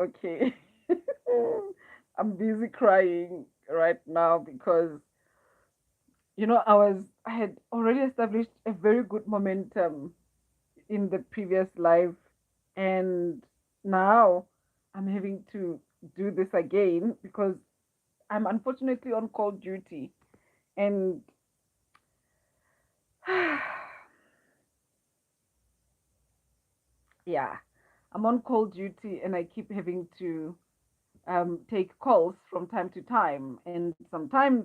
Okay. I'm busy crying right now because I had already established a very good momentum in the previous life, and now I'm having to do this again because I'm unfortunately on call duty, and yeah, I'm on call duty and I keep having to take calls from time to time. And sometimes,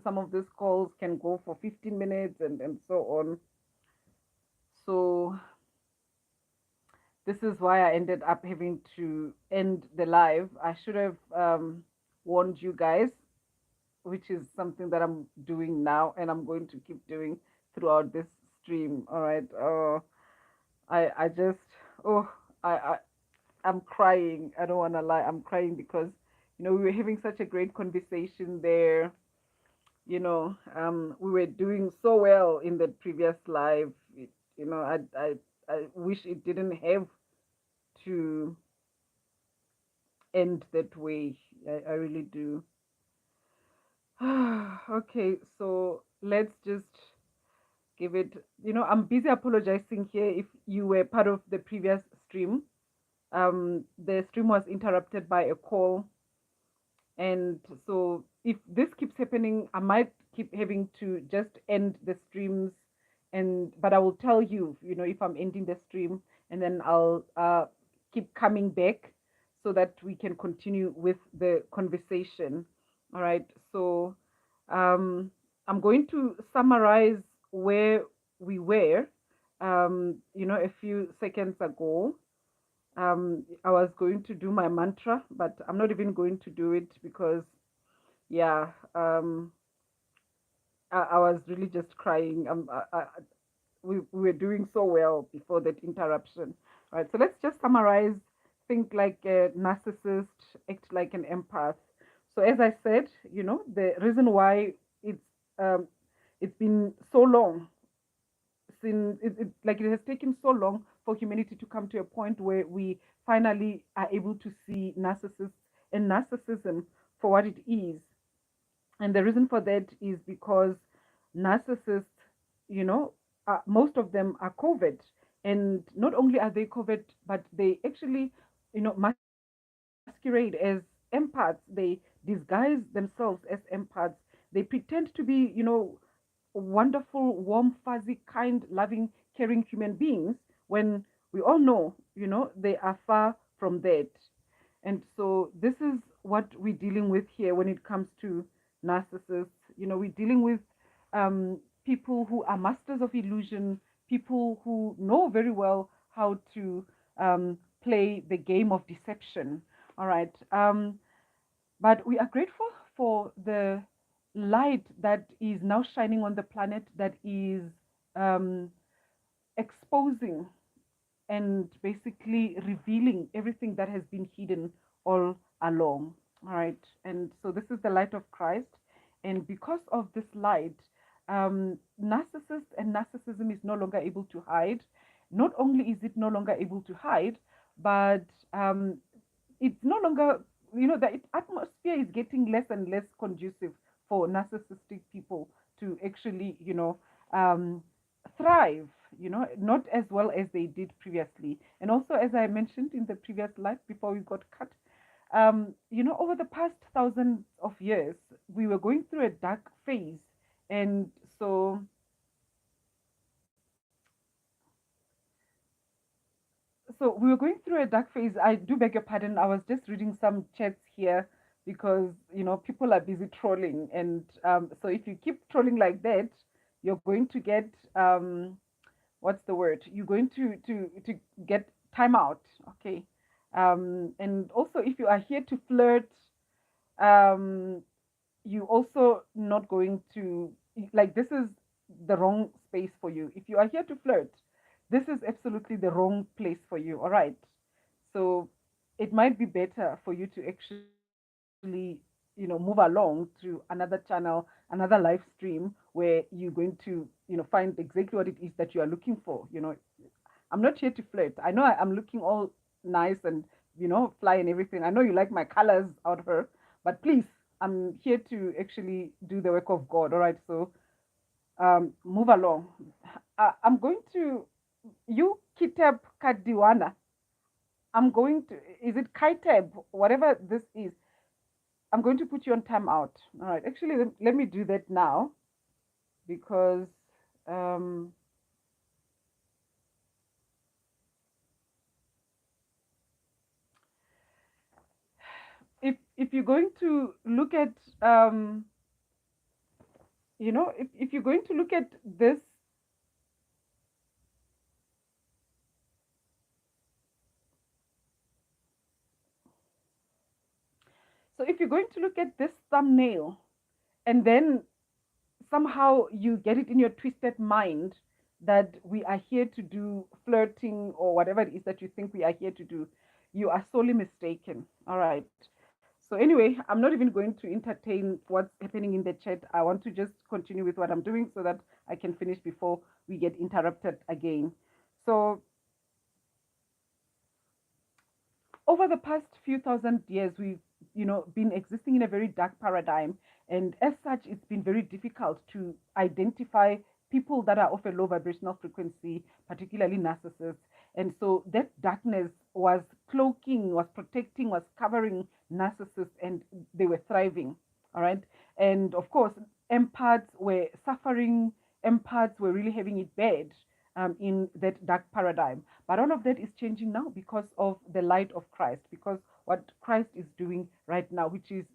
some of these calls can go for 15 minutes and so on. So this is why I ended up having to end the live. I should have warned you guys, which is something that I'm doing now and I'm going to keep doing throughout this stream. All right. I just, oh, I, I'm crying. I don't want to lie. I'm crying because, we were having such a great conversation there. We were doing so well in the previous live. You know, I wish it didn't have to end that way. I really do. Okay, so let's just give it. I'm busy apologizing here if you were part of the previous stream. The stream was interrupted by a call, and so if this keeps happening, I might keep having to just end the streams, and but I will tell you, if I'm ending the stream, and then I'll keep coming back so that we can continue with the conversation. All right. So um, I'm going to summarize where we were, a few seconds ago. I was going to do my mantra, but I'm not even going to do it because, yeah, I was really just crying. We were doing so well before that interruption. All right, so let's just summarize. Think like a narcissist, act like an empath. So as I said, the reason why it's um, it's been so long since it has taken so long for humanity to come to a point where we finally are able to see narcissists and narcissism for what it is. And the reason for that is because narcissists, you know most of them are covert, and not only are they covert, but they actually masquerade as empaths. They disguise themselves as empaths. They pretend to be wonderful, warm, fuzzy, kind, loving, caring human beings when we all know, they are far from that. And so this is what we're dealing with here when it comes to narcissists. We're dealing with people who are masters of illusion, people who know very well how to play the game of deception. All right. But we are grateful for the light that is now shining on the planet, that is um, exposing and basically revealing everything that has been hidden all along. All right. And so this is the light of Christ. And because of this light, narcissist and narcissism is no longer able to hide. Not only is it no longer able to hide, but it's no longer, the atmosphere is getting less and less conducive for narcissistic people to actually, um, thrive, not as well as they did previously. And also, as I mentioned in the previous life before we got cut, over the past thousands of years, we were going through a dark phase. And so, we were going through a dark phase. I do beg your pardon. I was just reading some chats here because, people are busy trolling. And so if you keep trolling like that, you're going to get, what's the word? You're going to get timeout. Okay. And also, if you are here to flirt, um, you also not going to, like, this is the wrong space for you. If you are here to flirt, this is absolutely the wrong place for you. All right. So it might be better for you to actually, move along to another channel, another live stream where you're going to, find exactly what it is that you are looking for. I'm not here to flirt. I know I'm looking all nice and fly and everything. I know you like my colors out of her, but please, I'm here to actually do the work of God. All right, so move along. I'm going to you Kitab Kadiwana. I'm going to, is it Kitab, whatever this is. I'm going to put you on timeout. All right, actually, let me do that now because um, if you're going to look at if you're going to look at this, so if you're going to look at this thumbnail and then somehow you get it in your twisted mind that we are here to do flirting or whatever it is that you think we are here to do, you are sorely mistaken. All right. So anyway, I'm not even going to entertain what's happening in the chat. I want to just continue with what I'm doing so that I can finish before we get interrupted again. So over the past few thousand years, we've been existing in a very dark paradigm, and as such, it's been very difficult to identify people that are of a low vibrational frequency, particularly narcissists. And so that darkness was cloaking, was protecting, was covering narcissists, and they were thriving. All right, and of course, empaths were suffering. Empaths were really having it bad in that dark paradigm. But all of that is changing now because of the light of Christ, because what Christ is doing right now, which is,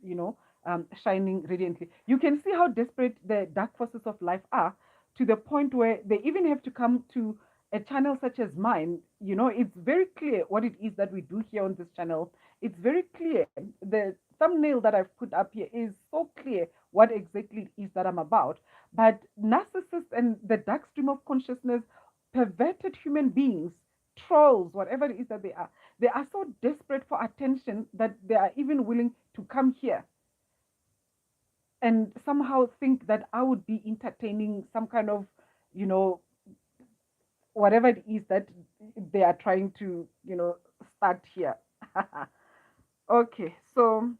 shining radiantly. You can see how desperate the dark forces of life are to the point where they even have to come to a channel such as mine. It's very clear what it is that we do here on this channel. It's very clear. The thumbnail that I've put up here is so clear what exactly it is that I'm about. But narcissists and the dark stream of consciousness, perverted human beings, trolls, whatever it is that they are so desperate for attention that they are even willing to come here and somehow think that I would be entertaining some kind of, you know, whatever it is that they are trying to, start here. Okay, so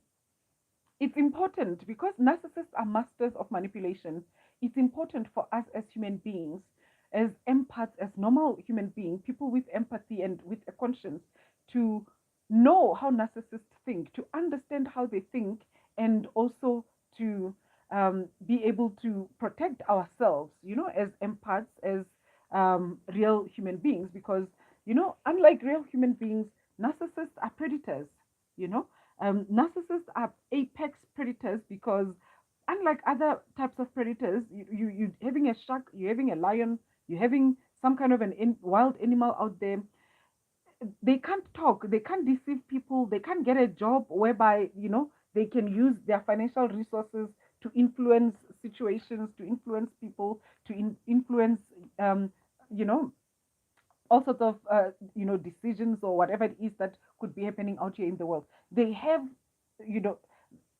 it's important because narcissists are masters of manipulation. It's important for us as human beings, as empaths, as normal human beings, people with empathy and with a conscience, to know how narcissists think, to understand how they think, and also to be able to protect ourselves, as empaths, as real human beings, because, unlike real human beings, narcissists are predators, you know narcissists are apex predators because unlike other types of predators, you having a shark, you're having a lion, you're having some kind of wild animal out there. They can't talk, they can't deceive people, they can't get a job whereby they can use their financial resources to influence situations, to influence people, to influence um, you know all sorts of decisions or whatever it is that could be happening out here in the world. They have, you know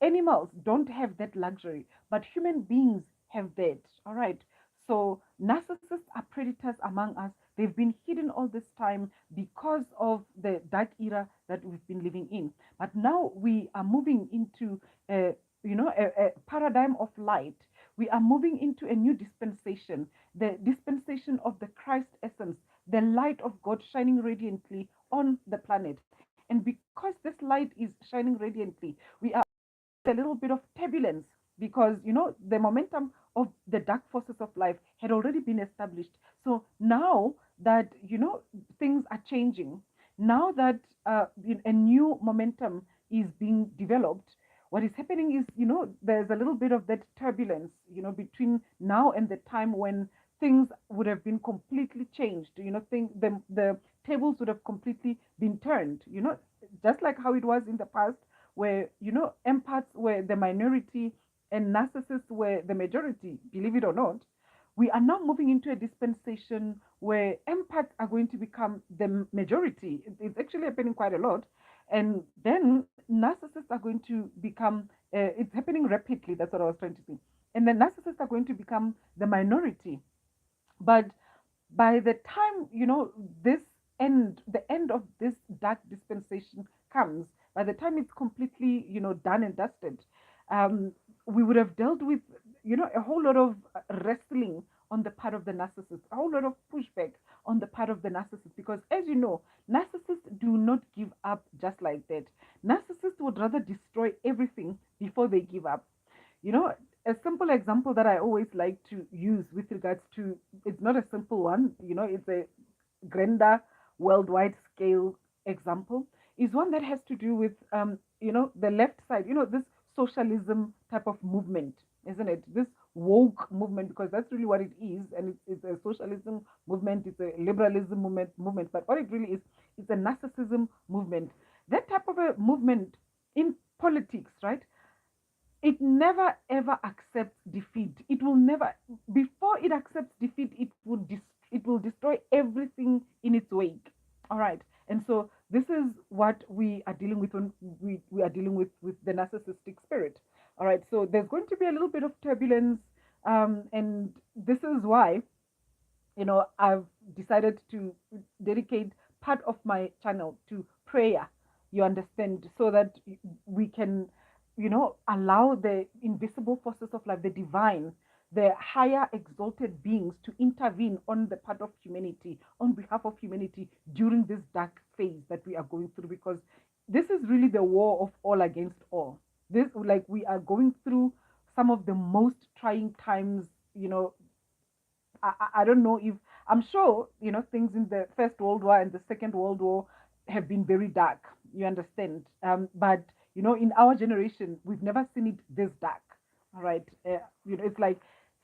animals don't have that luxury, but human beings have that. All right. So narcissists are predators among us. They've been hidden all this time because of the dark era that we've been living in. But now we are moving into a paradigm of light. We are moving into a new dispensation, the dispensation of the Christ essence, the light of God shining radiantly on the planet. And because this light is shining radiantly, we are a little bit of turbulence because the momentum of the dark forces of life had already been established. So now that things are changing, now that a new momentum is being developed, what is happening is there's a little bit of that turbulence between now and the time when things would have been completely changed. The tables would have completely been turned, just like how it was in the past where empaths were the minority and narcissists were the majority, believe it or not. We are now moving into a dispensation where empaths are going to become the majority. It's actually happening quite a lot. And then narcissists are going to become, it's happening rapidly. That's what I was trying to say. And then narcissists are going to become the minority. But by the time, this the end of this dark dispensation comes, by the time it's completely, done and dusted, um, we would have dealt with, a whole lot of wrestling on the part of the narcissist, a whole lot of pushback on the part of the narcissist. Because as you know, narcissists do not give up just like that. Narcissists would rather destroy everything before they give up. You know, a simple example that I always like to use with regards to, it's not a simple one, it's a grander worldwide scale example, is one that has to do with, the left side, this socialism type of movement, isn't it? This woke movement, because that's really what it is. And it's a socialism movement, it's a liberalism movement. But what it really is, it's a narcissism movement. That type of a movement in politics, right? It never ever accepts defeat. It will never, before it accepts defeat, it will destroy everything in its wake. All right. And so this is what we are dealing with when we are dealing with the narcissistic spirit. All right. So there's going to be a little bit of turbulence. And this is why, I've decided to dedicate part of my channel to prayer, you understand, so that we can, allow the invisible forces of life, the divine, the higher exalted beings to intervene on the part of humanity, on behalf of humanity during this dark phase that we are going through. Because this is really the war of all against all. This, like, we are going through some of the most trying times, I don't know if, I'm sure, things in the First World War and the Second World War have been very dark, you understand. But, in our generation, we've never seen it this dark. All right. It's like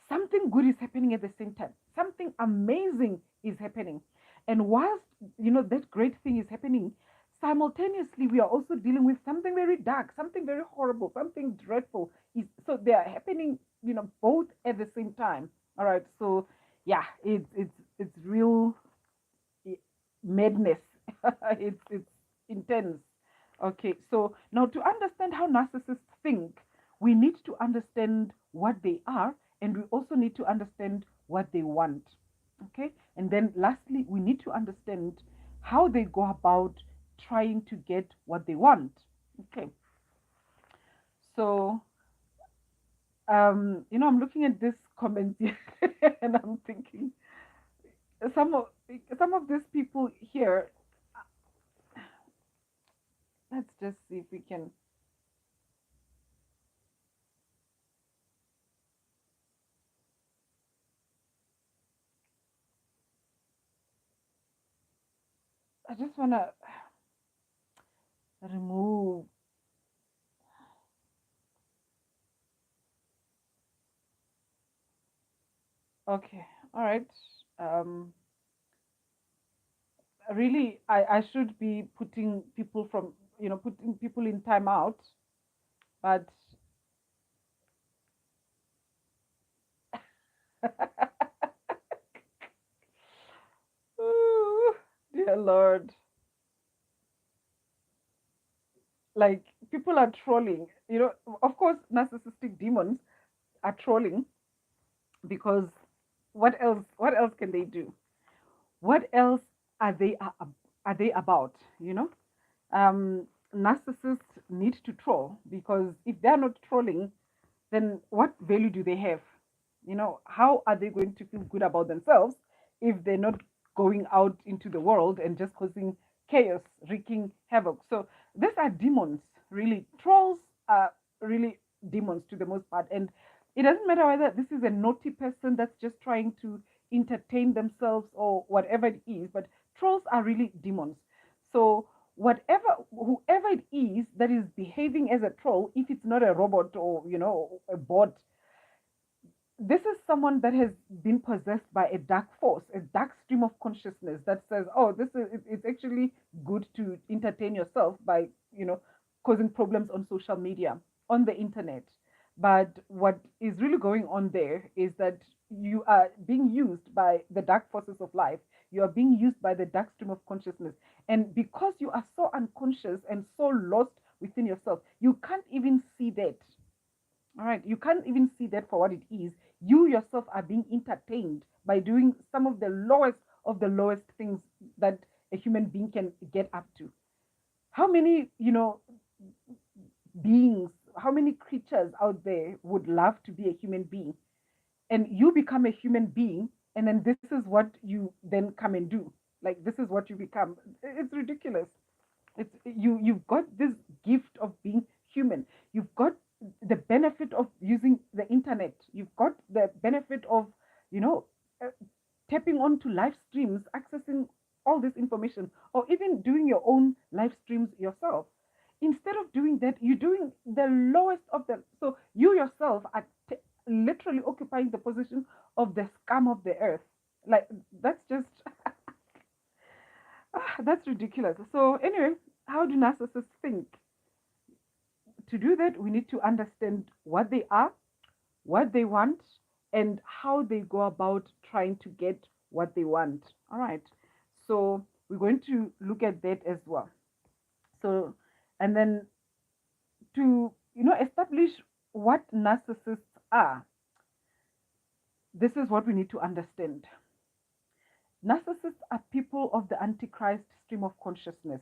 something good is happening at the same time, something amazing is happening. And whilst, that great thing is happening, simultaneously, we are also dealing with something very dark, something very horrible, something dreadful. So they are happening, both at the same time. All right. So yeah, it's real madness. It's intense. Okay, so now to understand how narcissists think, we need to understand what they are, and we also need to understand what they want. Okay, and then lastly, we need to understand how they go about trying to get what they want. Okay, so I'm looking at this comment here and I'm thinking, some of some of these people here, let's just see if we can. I just want to remove. Okay, all right. um Really, I should be putting people from, putting people in timeout, but Ooh, dear Lord, like, people are trolling. Of course, narcissistic demons are trolling, because what else can they do? What else are they about? Narcissists need to troll, because if they're not trolling, then what value do they have? How are they going to feel good about themselves if they're not going out into the world and just causing chaos, wreaking havoc? So these are demons, really. Trolls are really demons to the most part. And it doesn't matter whether this is a naughty person that's just trying to entertain themselves or whatever it is, but trolls are really demons. So whoever it is that is behaving as a troll, if it's not a robot or a bot, this is someone that has been possessed by a dark force, a dark stream of consciousness that says, oh, it's actually good to entertain yourself by, causing problems on social media, on the internet. But what is really going on there is that you are being used by the dark forces of life. You are being used by the dark stream of consciousness. And because you are so unconscious and so lost within yourself, you can't even see that. All right, you can't even see that for what it is. You yourself are being entertained by doing some of the lowest things that a human being can get up to. How many, beings, how many creatures out there would love to be a human being? And you become a human being, and then this is what you then come and do. Like, this is what you become. It's ridiculous. You've got this gift of being human. You've got the benefit of using the internet. You've got the benefit of, you know uh, tapping onto live streams, accessing all this information, or even doing your own live streams yourself. Instead of doing that, you're doing the lowest of them. So you yourself are literally occupying the position of the scum of the earth. Like, that's just that's ridiculous. So anyway, how do narcissists think? To do that, we need to understand what they are, what they want, and how they go about trying to get what they want. All right. So we're going to look at that as well. So, and then to, establish what narcissists are, this is what we need to understand. Narcissists are people of the Antichrist stream of consciousness.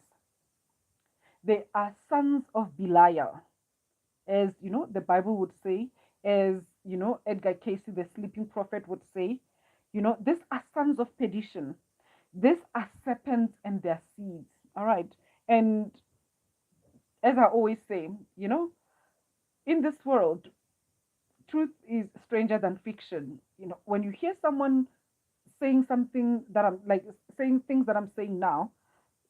They are sons of Belial, as the Bible would say, as Edgar Casey, the sleeping prophet, would say. These are sons of perdition. These are serpents and their seeds. All right. And as I always say, in this world, truth is stranger than fiction. When you hear someone saying something that I'm like, saying things that I'm saying now,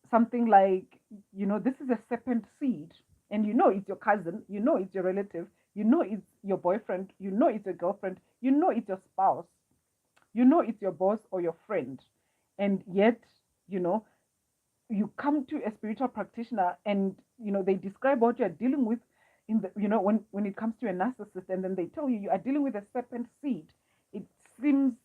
something like, this is a serpent seed, and it's your cousin, it's your relative, it's your boyfriend, it's your girlfriend, it's your spouse, it's your boss or your friend. And yet, you know, you come to a spiritual practitioner and, they describe what you're dealing with in the, when it comes to a narcissist, and then they tell you you are dealing with a serpent seed. It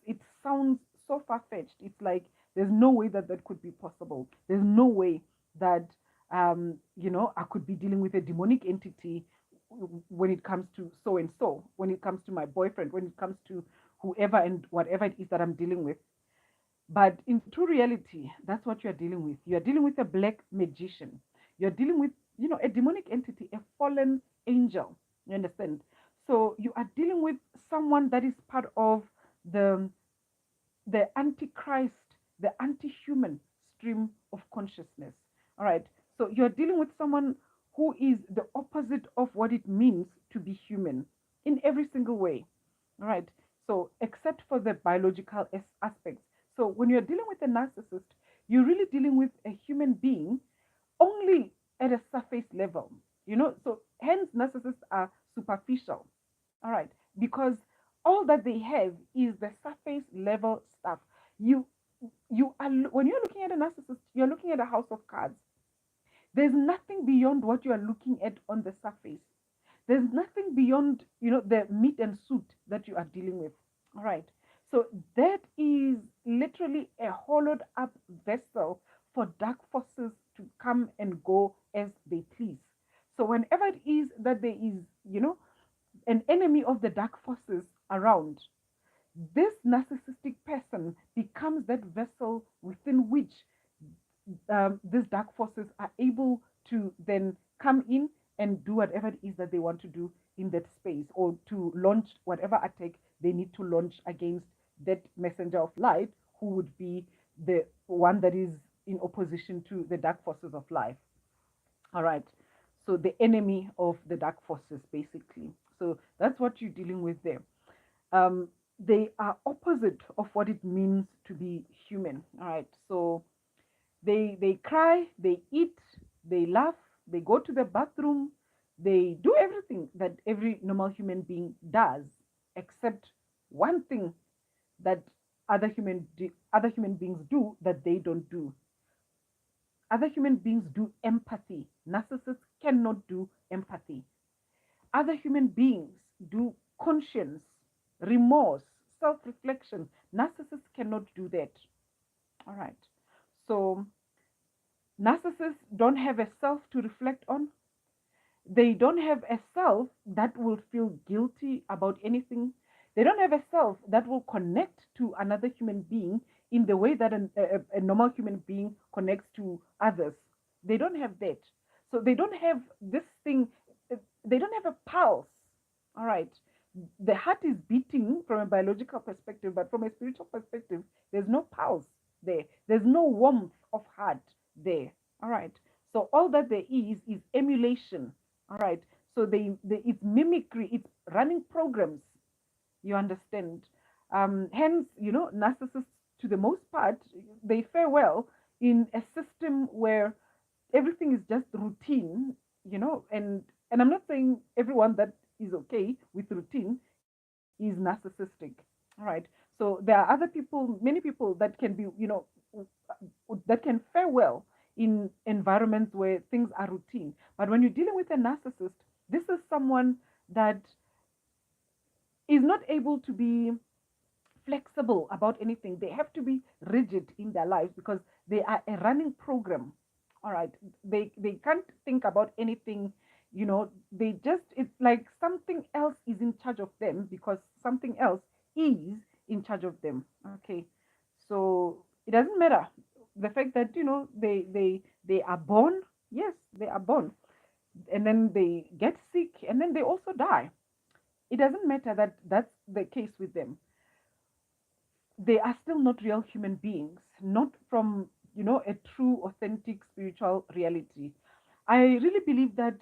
it sounds so far-fetched. It's like there's no way that that could be possible. There's no way that I could be dealing with a demonic entity when it comes to so and so, when it comes to my boyfriend, when it comes to whoever and whatever it is that I'm dealing with. But in true reality, that's what you're dealing with. You're dealing with a black magician. You're dealing with, a demonic entity, a fallen angel. You understand? So you are dealing with someone that is part of the antichrist, the anti-human stream of consciousness. All right. So you're dealing with someone who is the opposite of what it means to be human in every single way. All right. So except for the biological aspects. So when you're dealing with a narcissist, you're really dealing with a human being only at a surface level. So hence narcissists are superficial. All right. Because all that they have is the surface level stuff. You you are, when you're looking at a narcissist, you're looking at a house of cards. There's nothing beyond what you are looking at on the surface. There's nothing beyond, the meat and suit that you are dealing with. All right. So that is literally a hollowed up vessel for dark forces to come and go as they please. So whenever it is that there is, an enemy of the dark forces around, this narcissistic person becomes that vessel within which these dark forces are able to then come in and do whatever it is that they want to do in that space, or to launch whatever attack they need to launch against that messenger of light, who would be the one that is in opposition to the dark forces of life. All right. So the enemy of the dark forces, basically. So that's what you're dealing with there. They are opposite of what it means to be human. All right. So they cry, they eat, they laugh, they go to the bathroom, they do everything that every normal human being does, except one thing that other human beings do that they don't do. Other human beings do empathy. Narcissists cannot do empathy. Other human beings do conscience, remorse, self-reflection. Narcissists cannot do that. All right. So narcissists don't have a self to reflect on. They don't have a self that will feel guilty about anything. They don't have a self that will connect to another human being in the way that a normal human being connects to others. They don't have that. So they don't have this thing, they don't have a pulse. All right. The heart is beating from a biological perspective, but from a spiritual perspective, there's no pulse there. There's no warmth of heart there. All right. So all that there is emulation. All right. So it's mimicry, it's running programs. You understand? Hence, narcissists, to the most part, they fare well in a system where everything is just routine, and I'm not saying everyone that is okay with routine is narcissistic. All right. So there are other people, many people that can be, that can fare well in environments where things are routine. But when you're dealing with a narcissist, this is someone that is not able to be flexible about anything. They have to be rigid in their lives because they are a running program. All right. They can't think about anything, they just, it's like something else is in charge of them because something else is in charge of them. Okay. So it doesn't matter. The fact that, they are born, yes, they are born. And then they get sick and then they also die. It doesn't matter that that's the case with them. They are still not real human beings, not from, a true, authentic spiritual reality. I really believe that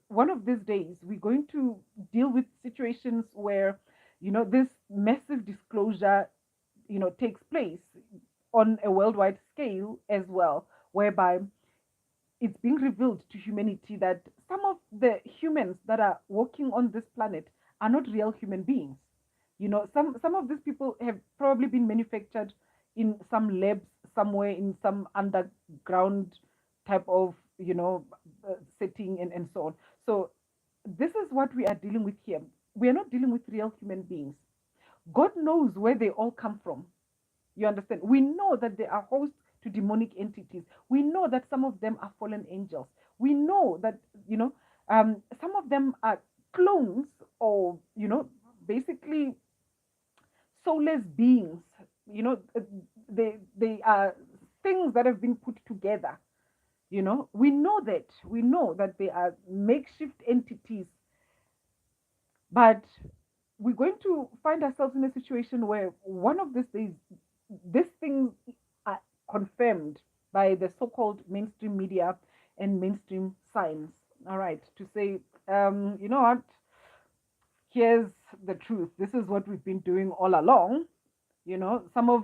one of these days we're going to deal with situations where, this massive disclosure, takes place on a worldwide scale as well, whereby it's being revealed to humanity that some of the humans that are walking on this planet are not real human beings. Some of these people have probably been manufactured in some labs somewhere in some underground type of, setting, and so on. So this is what we are dealing with here. We are not dealing with real human beings. God knows where they all come from. You understand? We know that they are host to demonic entities. We know that some of them are fallen angels. We know that, some of them are clones, or, basically soulless beings. They are things that have been put together. We know that they are makeshift entities, but we're going to find ourselves in a situation where one of these days these things are confirmed by the so-called mainstream media and mainstream science. All right, to say, you know what, here's the truth. This is what we've been doing all along. Some of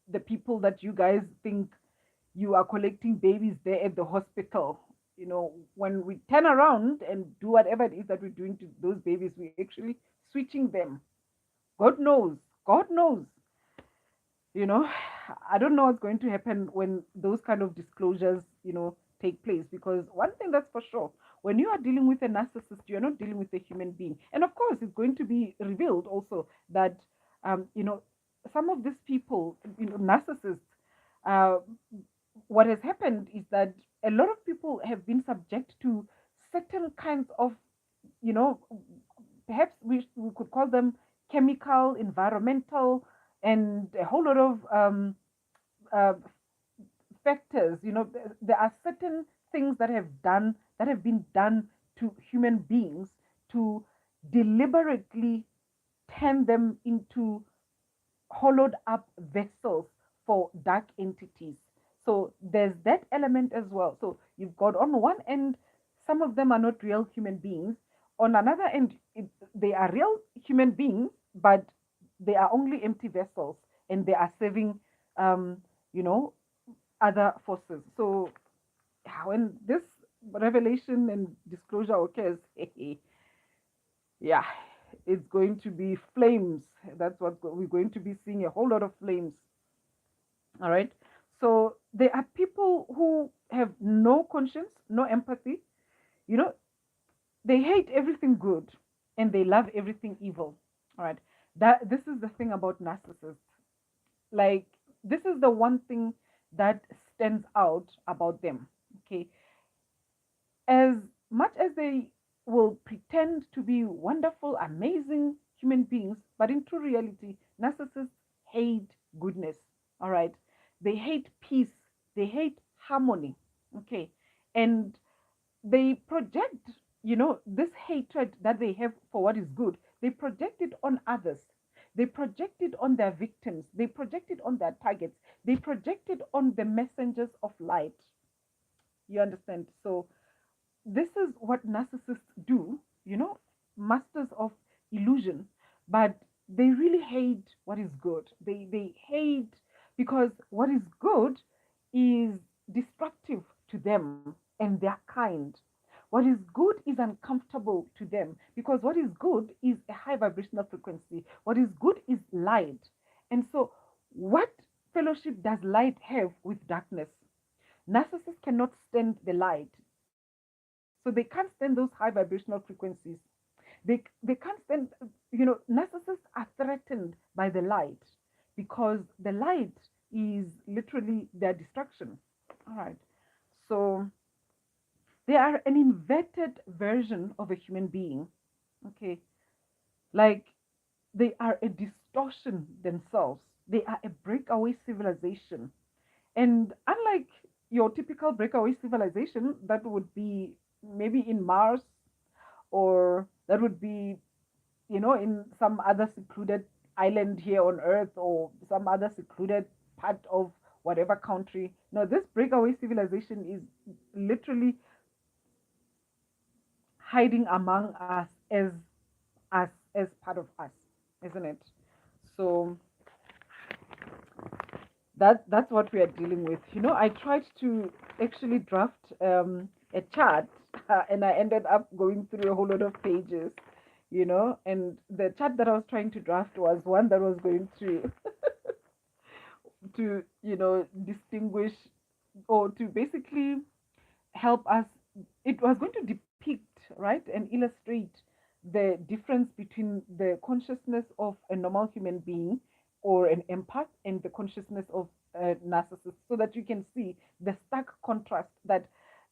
the people that you guys think you are collecting babies there at the hospital, when we turn around and do whatever it is that we're doing to those babies, we're actually switching them. God knows. God knows. you know I don't know what's going to happen when those kind of disclosures take place, because one thing that's for sure, when you are dealing with a narcissist, you're not dealing with a human being. And of course it's going to be revealed also that um you know some of these people, narcissists, uh, what has happened is that a lot of people have been subject to certain kinds of, you know perhaps we could call them chemical, environmental, and a whole lot of uh, factors. There are certain things that have been done to human beings to deliberately turn them into hollowed up vessels for dark entities. So there's that element as well. So you've got, on one end, some of them are not real human beings. On another end, they are real human beings, but they are only empty vessels, and they are serving, um, you know, other forces. So when this revelation and disclosure occurs, yeah, it's going to be flames. That's what we're going to be seeing, a whole lot of flames. All right. So there are people who have no conscience, no empathy. You know, they hate everything good and they love everything evil. All right. This is the thing about narcissists. Like, this is the one thing that stands out about them. Okay. As much as they will pretend to be wonderful, amazing human beings, but in true reality, narcissists hate goodness. All right. They hate peace. They hate harmony. Okay. And they project, this hatred that they have for what is good, they project it on others. They project it on their victims. They project it on their targets. They project it on the messengers of light. You understand? So this is what narcissists do, masters of illusion, but they really hate what is good. They hate because what is good is destructive to them and their kind. What is good is uncomfortable to them because what is good is a high vibrational frequency. What is good is light. And so, what fellowship does light have with darkness? Narcissists cannot stand the light, so they can't stand those high vibrational frequencies. They can't stand, narcissists are threatened by the light because the light is literally their destruction. All right. So they are an inverted version of a human being. Okay. Like they are a distortion themselves. They are a breakaway civilization. And unlike your typical breakaway civilization, that would be maybe in Mars, or that would be, in some other secluded island here on Earth, or some other secluded part of whatever country. No, this breakaway civilization is literally hiding among us as part of us, isn't it? So that's what we are dealing with. I tried to actually draft a chart, and I ended up going through a whole lot of pages. And the chart that I was trying to draft was one that was going to distinguish, or to basically help us. It was going to depict, right, and illustrate the difference between the consciousness of a normal human being or an empath and the consciousness of a narcissist, so that you can see the stark contrast that,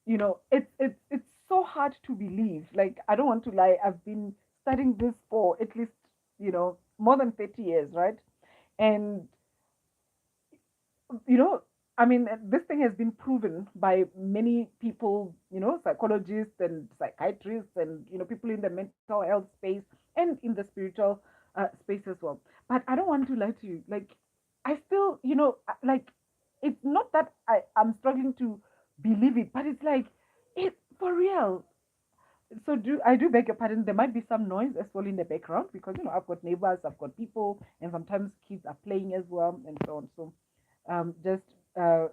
it's so hard to believe. Like, I don't want to lie, I've been studying this for at least, more than 30 years, right? And you know, I mean, this thing has been proven by many people, psychologists and psychiatrists and, people in the mental health space and in the spiritual space as well. But I don't want to lie to you. Like, I still, like, it's not that I'm struggling to believe it, but it's like, it for real. So I do beg your pardon. There might be some noise as well in the background because I've got neighbors, I've got people, and sometimes kids are playing as well, and so on. So just uh,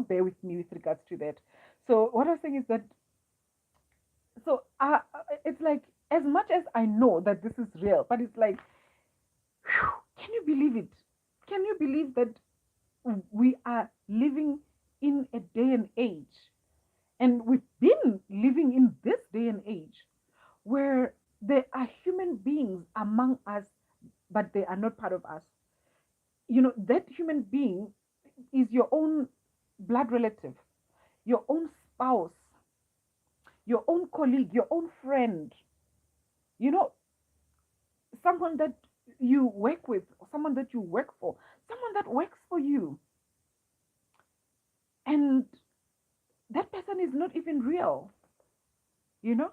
bear with me with regards to that. So what I was saying is that, so it's like, as much as I know that this is real, but it's like, whew, can you believe it? Can you believe that we are living in a day and age, and we've been living in this day and age where there are human beings among us, but they are not part of us. That human being is your own blood relative, your own spouse, your own colleague, your own friend, you know, someone that you work with, someone that you work for, someone that works for you. And that person is not even real, you know,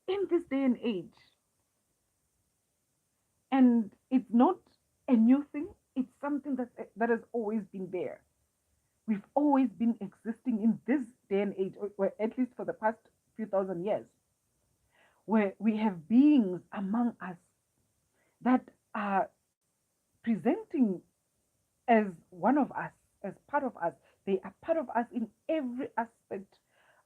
in this day and age. And it's not a new thing, it's something that has always been there. We've always been existing in this day and age, or at least for the past few thousand years, where we have beings among us that are presenting as one of us, as part of us. They are part of us in every aspect,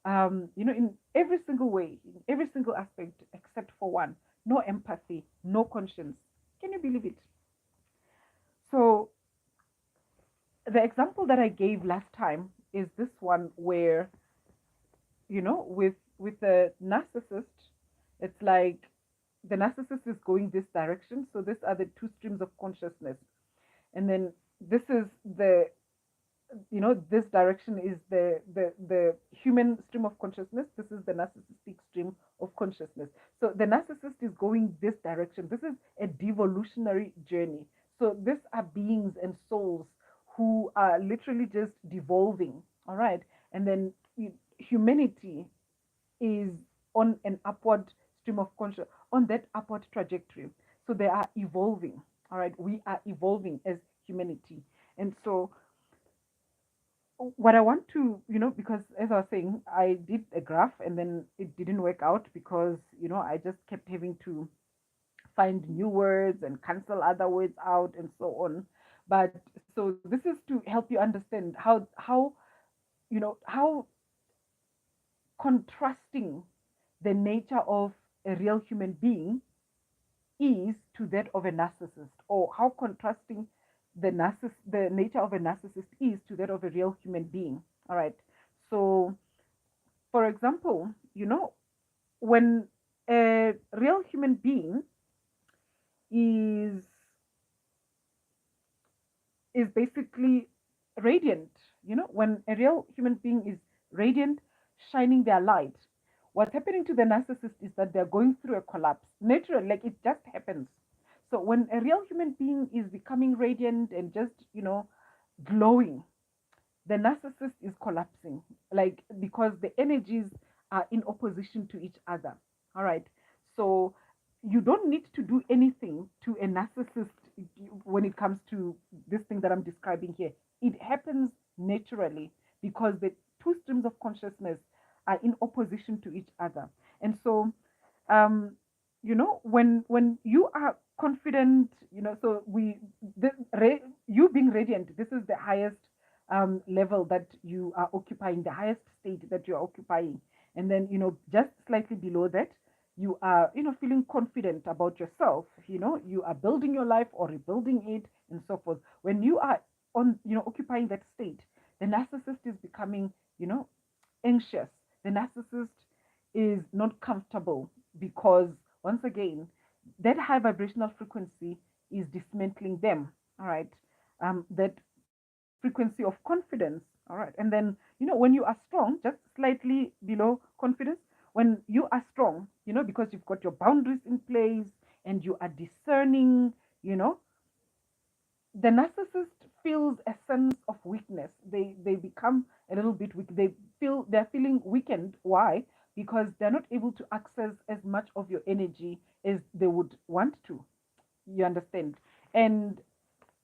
in every single way, in every single aspect, except for one: no empathy, no conscience. Can you believe it? So, the example that I gave last time is this one where, with the narcissist, it's like the narcissist is going this direction. So these are the two streams of consciousness, and then this is this direction is the human stream of consciousness. This is the narcissistic stream of consciousness. So the narcissist is going this direction. This is a devolutionary journey. So these are beings and souls who are literally just devolving. All right. And then humanity is on an upward stream of conscious, on that upward trajectory. So they are evolving. All right, we are evolving as humanity. And so what I want to, because as I was saying, I did a graph and then it didn't work out because, I just kept having to find new words and cancel other words out and so on. But so this is to help you understand how contrasting the nature of a real human being is to that of a narcissist, or how contrasting the nature of a narcissist is to that of a real human being. All right. So, for example, when a real human being is is basically radiant, when a real human being is radiant, shining their light, what's happening to the narcissist is that they're going through a collapse. Naturally, like it just happens. So when a real human being is becoming radiant and just, glowing, the narcissist is collapsing, like because the energies are in opposition to each other. All right. So you don't need to do anything to a narcissist when it comes to this thing that I'm describing here. It happens naturally because the two streams of consciousness are in opposition to each other. And so um when you are confident, so you being radiant, this is the highest level that you are occupying, the highest state that you are occupying. And then, just slightly below that, you are, feeling confident about yourself. You are building your life or rebuilding it and so forth. When you are on, occupying that state, the narcissist is becoming, anxious. The narcissist is not comfortable because, once again, that high vibrational frequency is dismantling them. All right. That frequency of confidence. All right. And then, when you are strong, just slightly below confidence, when you are strong, because you've got your boundaries in place and you are discerning, the narcissist feels a sense of weakness. They become a little bit weak. They're feeling weakened. Why? Because they're not able to access as much of your energy as they would want to. You understand? And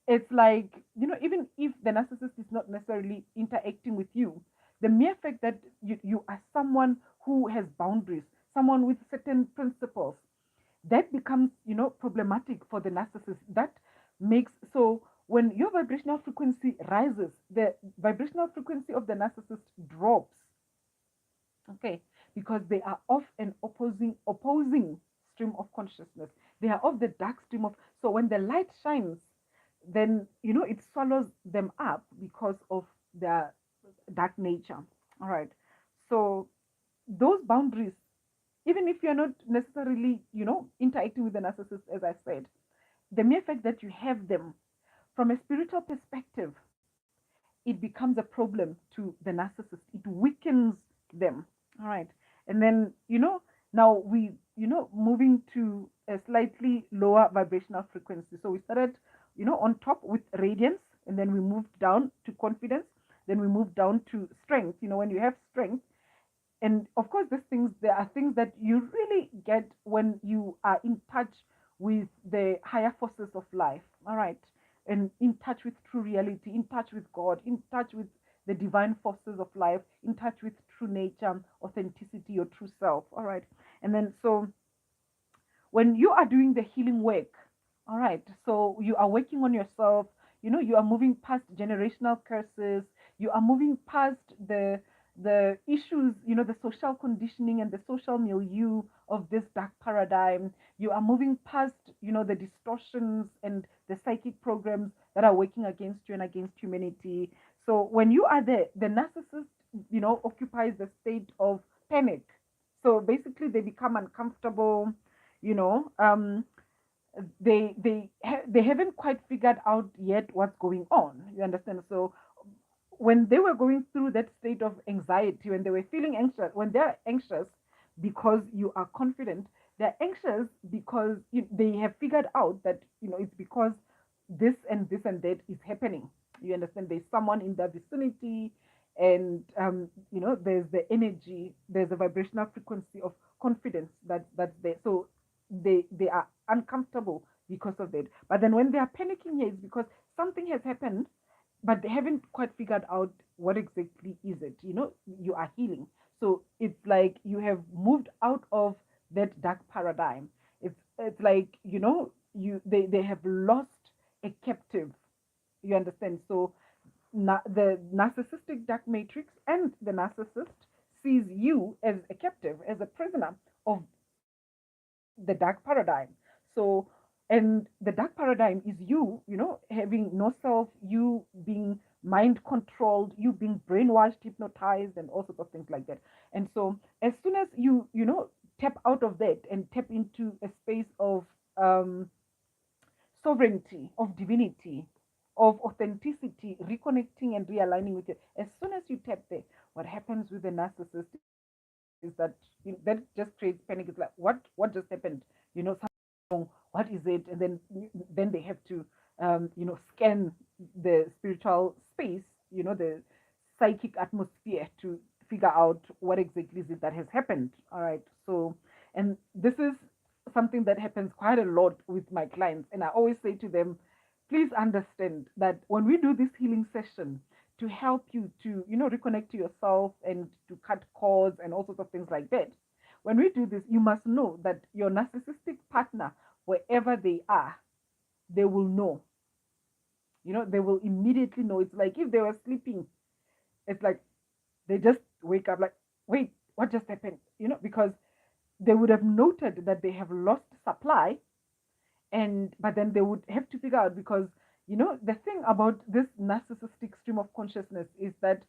it's like, even if the narcissist is not necessarily interacting with you, the mere fact that you are someone who has boundaries, someone with certain principles, that becomes, problematic for the narcissist. That makes, so when your vibrational frequency rises, the vibrational frequency of the narcissist drops. Okay, because they are of an opposing stream of consciousness. They are of the dark stream of, so when the light shines, then it swallows them up because of their dark nature. All right. So those boundaries, even if you're not necessarily, interacting with the narcissist, as I said, the mere fact that you have them from a spiritual perspective, it becomes a problem to the narcissist. It weakens them. All right. And then, now moving to a slightly lower vibrational frequency. So we started, on top with radiance, and then we moved down to confidence. Then we moved down to strength. When you have strength, and of course there are things that you really get when you are in touch with the higher forces of life. All right. And in touch with true reality, in touch with God, in touch with the divine forces of life, in touch with true nature, authenticity, your true self. All right. And then, so when you are doing the healing work, all right, so you are working on yourself, you are moving past generational curses, you are moving past the issues, the social conditioning and the social milieu of this dark paradigm. You are moving past, the distortions and the psychic programs that are working against you and against humanity. So when you are there, the narcissist, occupies the state of panic. So basically they become uncomfortable, you know they haven't quite figured out yet what's going on. You understand? So when they were going through that state of anxiety, when they were feeling anxious, when they're anxious because you are confident, they're anxious because they have figured out that it's because this and this and that is happening. You understand? There's someone in their vicinity, And there's the energy, there's a vibrational frequency of confidence that's there. So they are uncomfortable because of that. But then when they are panicking here, it's because something has happened, but they haven't quite figured out what exactly is it. You are healing. So it's like you have moved out of that dark paradigm. It's like, they have lost a captive. You understand? So the narcissistic dark matrix and the narcissist sees you as a captive, as a prisoner of the dark paradigm. So, and the dark paradigm is you having no self, you being mind controlled, you being brainwashed, hypnotized, and all sorts of things like that. And so, as soon as you tap out of that and tap into a space of um, sovereignty, of divinity, of authenticity, reconnecting and realigning with it. As soon as you tap there, what happens with the narcissist is that that just creates panic. It's like, what just happened? Something is wrong. What is it? And then they have to scan the spiritual space, the psychic atmosphere to figure out what exactly is it that has happened. All right. So, and this is something that happens quite a lot with my clients. And I always say to them, please understand that when we do this healing session to help you to, reconnect to yourself and to cut cords and all sorts of things like that, when we do this, you must know that your narcissistic partner, wherever they are, they will know. They will immediately know. It's like if they were sleeping, it's like they just wake up like, wait, what just happened? Because they would have noted that they have lost supply, and but then they would have to figure out, because the thing about this narcissistic stream of consciousness is that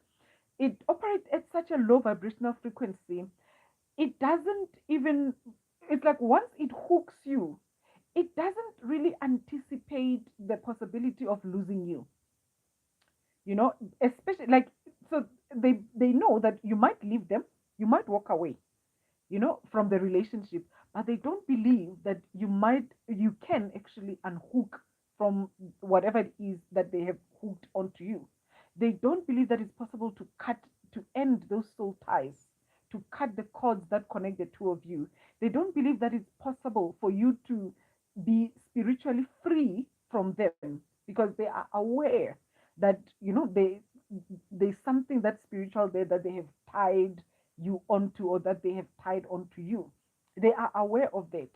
it operates at such a low vibrational frequency. It doesn't even, it's like once it hooks you, it doesn't really anticipate the possibility of losing you, you know especially like, so they know that you might leave them, you might walk away, from the relationship, but they don't believe that you can actually unhook from whatever it is that they have hooked onto you. They don't believe that it's possible to end those soul ties, to cut the cords that connect the two of you. They don't believe that it's possible for you to be spiritually free from them, because they are aware that there's something that's spiritual there that they have tied you onto, or that they have tied onto you. They are aware of that.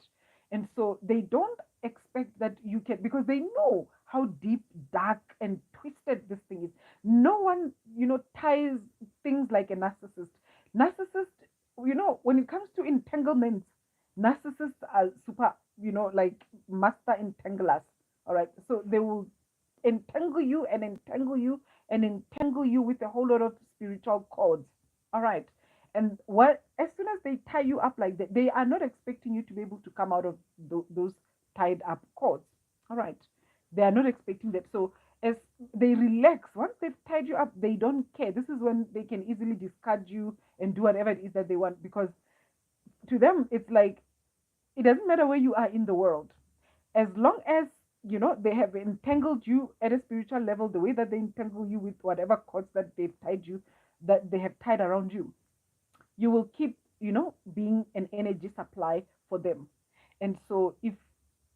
And so they don't expect that you can, because they know how deep, dark, and twisted this thing is. No one, ties things like a narcissist. Narcissist, when it comes to entanglements, narcissists are super, like master entanglers. All right. So they will entangle you and entangle you and entangle you with a whole lot of spiritual cords. All right. And what, as soon as they tie you up like that, they are not expecting you to be able to come out of those tied up cords. All right. They are not expecting that. So as they relax, once they've tied you up, they don't care. This is when they can easily discard you and do whatever it is that they want, because to them, it's like it doesn't matter where you are in the world, as long as they have entangled you at a spiritual level, the way that they entangle you with whatever cords that they've tied you, that they have tied around you, you will keep being an energy supply for them. And so if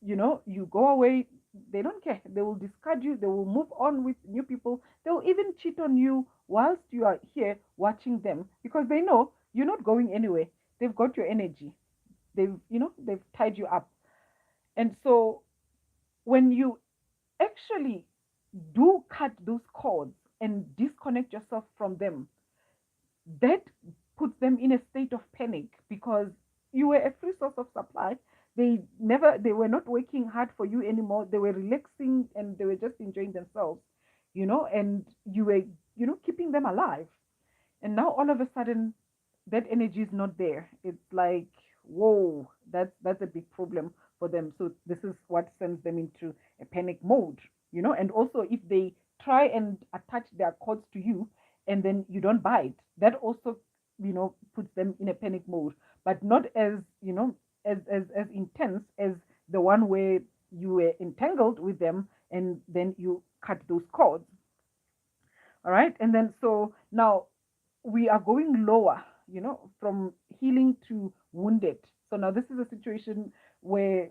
you go away, they don't care. They will discard you, they will move on with new people, they will even cheat on you whilst you are here watching them, because they know you're not going anywhere. They've got your energy, they've tied you up. And so when you actually do cut those cords and disconnect yourself from them, that puts them in a state of panic, because you were a free source of supply. They were not working hard for you anymore. They were relaxing and they were just enjoying themselves, and you were, keeping them alive. And now all of a sudden that energy is not there. It's like, whoa, that's a big problem for them. So this is what sends them into a panic mode, and also if they try and attach their cords to you and then you don't bite, that also puts them in a panic mode, but not as as intense as the one where you were entangled with them and then you cut those cords. All right. And then so now we are going lower, from healing to wounded. So now this is a situation where,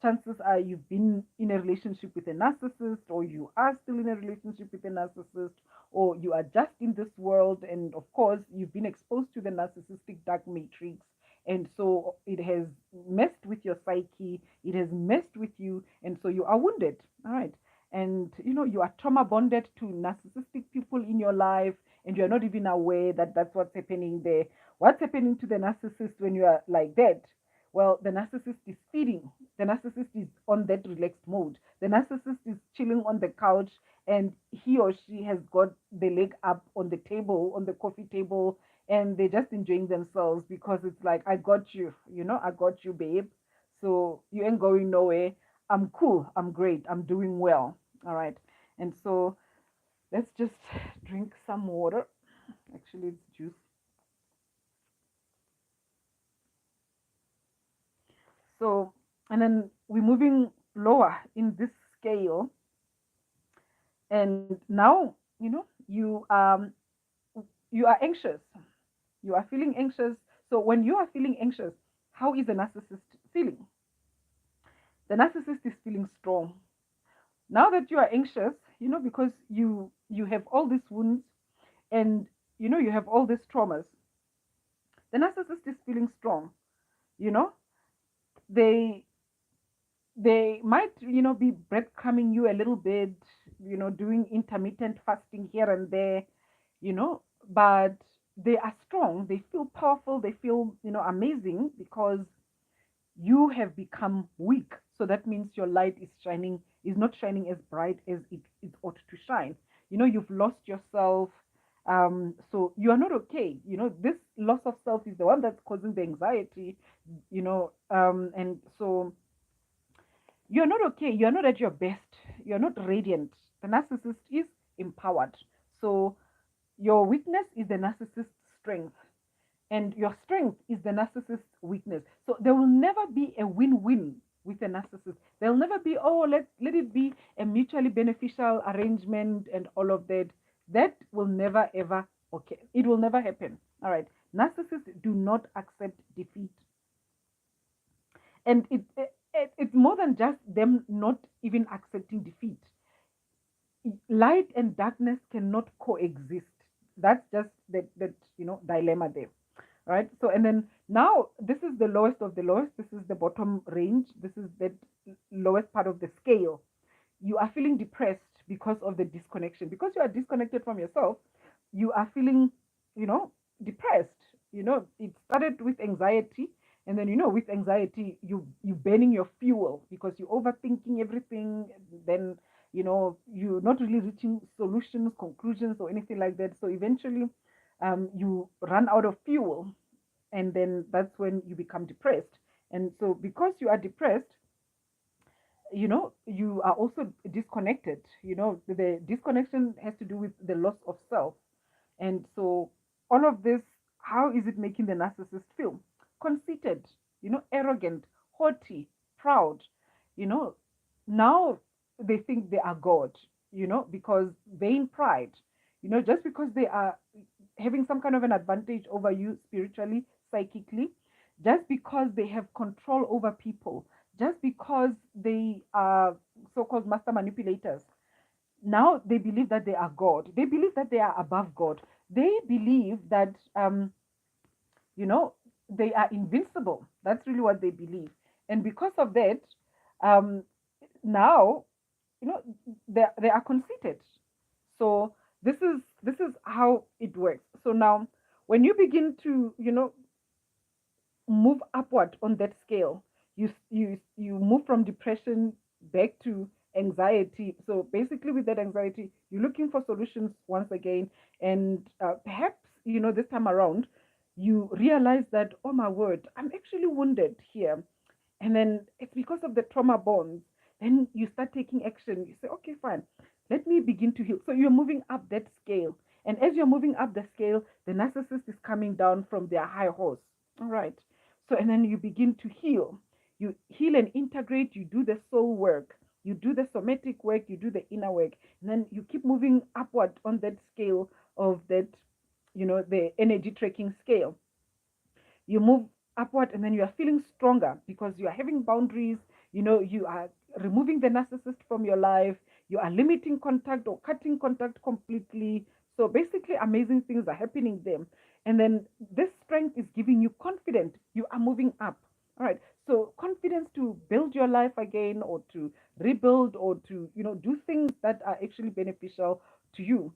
chances are you've been in a relationship with a narcissist, or you are still in a relationship with a narcissist, or you are just in this world. And of course, you've been exposed to the narcissistic dark matrix. And so it has messed with your psyche, it has messed with you, and so you are wounded. All right. And you are trauma bonded to narcissistic people in your life, and you're not even aware that that's what's happening there. What's happening to the narcissist when you are like that? Well, the narcissist is feeding. The narcissist is on that relaxed mode. The narcissist is chilling on the couch, and he or she has got the leg up on the table, on the coffee table, and they're just enjoying themselves because it's like, I got you, I got you, babe. So you ain't going nowhere. I'm cool. I'm great. I'm doing well. All right. And so let's just drink some water. Actually, it's juice. So, and then we're moving lower in this scale. And now, you are anxious. You are feeling anxious. So when you are feeling anxious, how is the narcissist feeling? The narcissist is feeling strong. Now that you are anxious, because you have all these wounds, and you have all these traumas, the narcissist is feeling strong. you know they they might be breadcrumbing you a little bit, doing intermittent fasting here and there, but they are strong, they feel powerful, they feel amazing, because you have become weak. So that means your light is not shining as bright as it ought to shine. You've lost yourself. So you are not okay. This loss of self is the one that's causing the anxiety. And so you're not okay. You're not at your best. You're not radiant. The narcissist is empowered. So your weakness is the narcissist's strength, and your strength is the narcissist's weakness. So there will never be a win-win with a narcissist. There will never be, oh, let it be a mutually beneficial arrangement and all of that. That will never ever, okay. It will never happen. All right. Narcissists do not accept defeat. And it's more than just them not even accepting defeat. Light and darkness cannot coexist. That's just that dilemma there. Right. So, and then now this is the lowest of the lowest. This is the bottom range. This is the lowest part of the scale. You are feeling depressed because of the disconnection. Because you are disconnected from yourself, you are feeling, depressed. It started with anxiety, and then with anxiety, you burning your fuel because you're overthinking everything. Then you're not really reaching solutions, conclusions, or anything like that. So eventually, you run out of fuel, and then that's when you become depressed. And so because you are depressed, you are also disconnected. The disconnection has to do with the loss of self. And so all of this, how is it making the narcissist feel? Conceited, arrogant, haughty, proud. you know Now they think they are God, because vain pride, just because they are having some kind of an advantage over you spiritually, psychically, just because they have control over people, just because they are so-called master manipulators. Now they believe that they are God. They believe that they are above God. They believe that you know they are invincible. That's really what they believe. And because of that, um, now you know they are conceited. So this is how it works. So now when you begin to move upward on that scale, you move from depression back to anxiety. So basically with that anxiety, you're looking for solutions once again. And perhaps this time around you realize that, oh my word, I'm actually wounded here. And then it's because of the trauma bonds. Then you start taking action. You say, okay, fine, let me begin to heal. So you're moving up that scale. And as you're moving up the scale, the narcissist is coming down from their high horse. All right. So, and then you begin to heal. You heal and integrate. You do the soul work. you do the somatic work, you do the inner work, and then you keep moving upward on that scale of that, the energy tracking scale. You move upward, and then you are feeling stronger because you are having boundaries. You are removing the narcissist from your life. You are limiting contact or cutting contact completely. So basically, amazing things are happening there. And then this strength is giving you confidence. You are moving up. All right. So confidence to build your life again, or to rebuild, or to do things that are actually beneficial to you.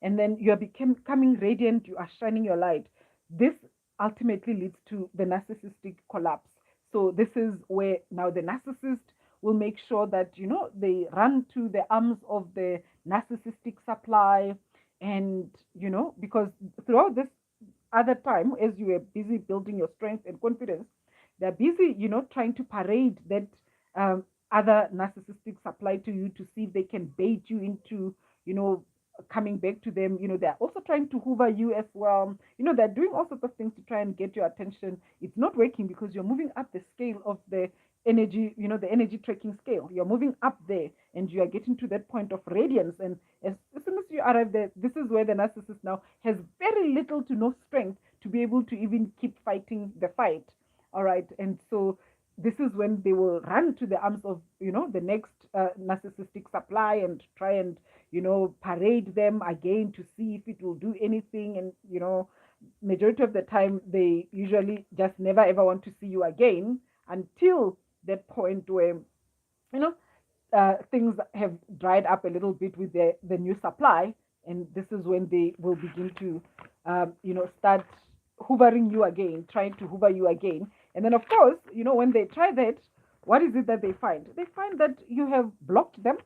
And then you are becoming radiant, you are shining your light. This ultimately leads to the narcissistic collapse. So this is where now the narcissist will make sure that they run to the arms of the narcissistic supply. And because throughout this other time, as you were busy building your strength and confidence, they're busy trying to parade that um, other narcissistic supply to you, to see if they can bait you into you know coming back to them. They're also trying to hoover you as well. They're doing all sorts of things to try and get your attention. It's not working because you're moving up the scale of the energy, the energy tracking scale. You're moving up there, and you are getting to that point of radiance. And as soon as you arrive there, this is where the narcissist now has very little to no strength to be able to even keep fighting the fight. All right. And so this is when they will run to the arms of the next narcissistic supply, and try and parade them again to see if it will do anything. And majority of the time, they usually just never ever want to see you again, until that point where you know things have dried up a little bit with the new supply. And this is when they will begin to start hoovering you again, trying to hoover you again. And then of course, when they try that, what is it that they find? They find that you have blocked them,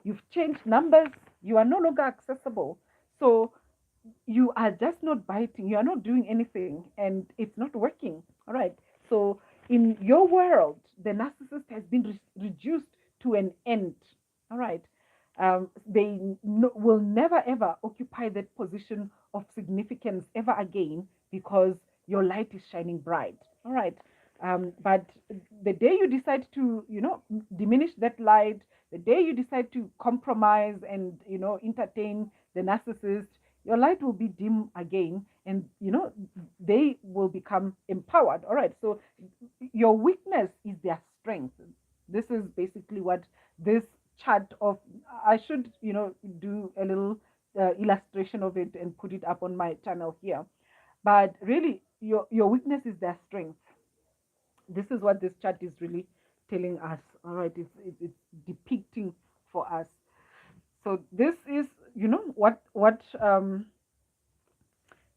you've changed numbers, you are no longer accessible. So you are just not biting, you are not doing anything, and it's not working. All right. So in your world, the narcissist has been reduced to an end. All right. They will never ever occupy that position of significance ever again, because your light is shining bright. All right. But the day you decide to diminish that light, the day you decide to compromise and entertain the narcissist, your light will be dim again, and they will become empowered. All right. So your weakness is their strength. This is basically what this chart of, I should do a little illustration of it and put it up on my channel here. But really, your weakness is their strength. This is what this chart is really telling us. All right. It's depicting for us. So this is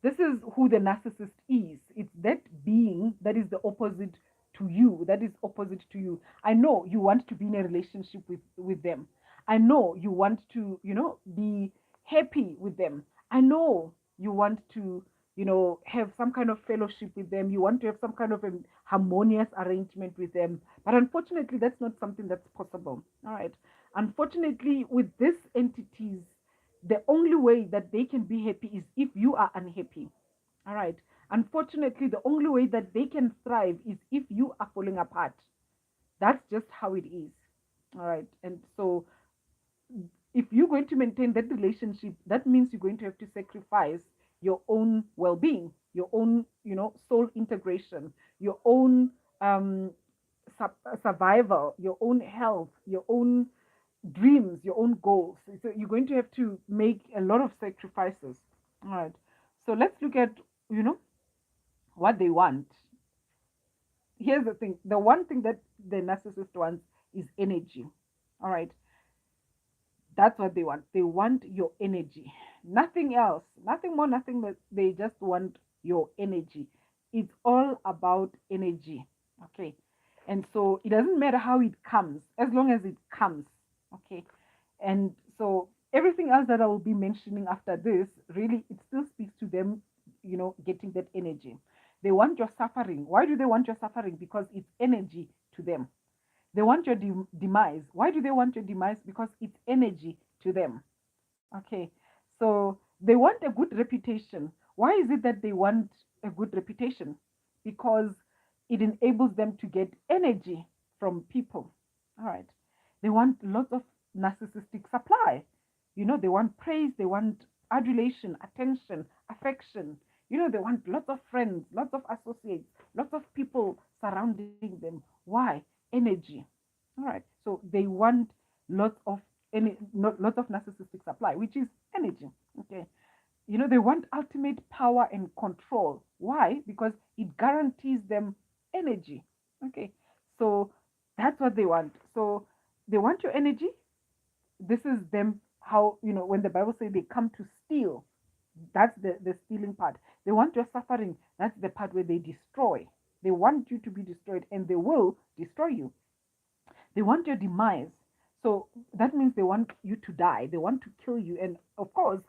this is who the narcissist is. It's that being that is the opposite to you, that is opposite to you. I know you want to be in a relationship with them. I know you want to be happy with them. I know you want to have some kind of fellowship with them. You want to have some kind of a harmonious arrangement with them. But unfortunately, that's not something that's possible. All right. Unfortunately, with these entities, the only way that they can be happy is if you are unhappy. All right. Unfortunately, the only way that they can thrive is if you are falling apart. That's just how it is. All right. And so if you're going to maintain that relationship, that means you're going to have to sacrifice your own well-being, your own soul integration, your own survival, your own health, your own dreams, your own goals. So you're going to have to make a lot of sacrifices. All right. So let's look at what they want. Here's the thing: the one thing that the narcissist wants is energy. All right. That's what they want. They want your energy. Nothing else. Nothing more, nothing less. They just want your energy. It's all about energy. Okay. And so it doesn't matter how it comes, as long as it comes. Okay. And so everything else that I will be mentioning after this, really, it still speaks to them, getting that energy. They want your suffering. Why do they want your suffering? Because it's energy to them. They want your demise. Why do they want your demise? Because it's energy to them. Okay. So they want a good reputation. Why is it that they want a good reputation? Because it enables them to get energy from people. All right. They want lots of narcissistic supply. They want praise, they want adulation, attention, affection. They want lots of friends, lots of associates, lots of people surrounding them. Why? Energy. All right. So they want lots of lots of narcissistic supply, which is energy. Okay. They want ultimate power and control. Why? Because it guarantees them energy. Okay. So that's what they want. So they want your energy. This is them, how, when the Bible says they come to steal, that's the stealing part. They want your suffering. That's the part where they destroy. They want you to be destroyed, and they will destroy you. They want your demise. So that means they want you to die. They want to kill you. And of course,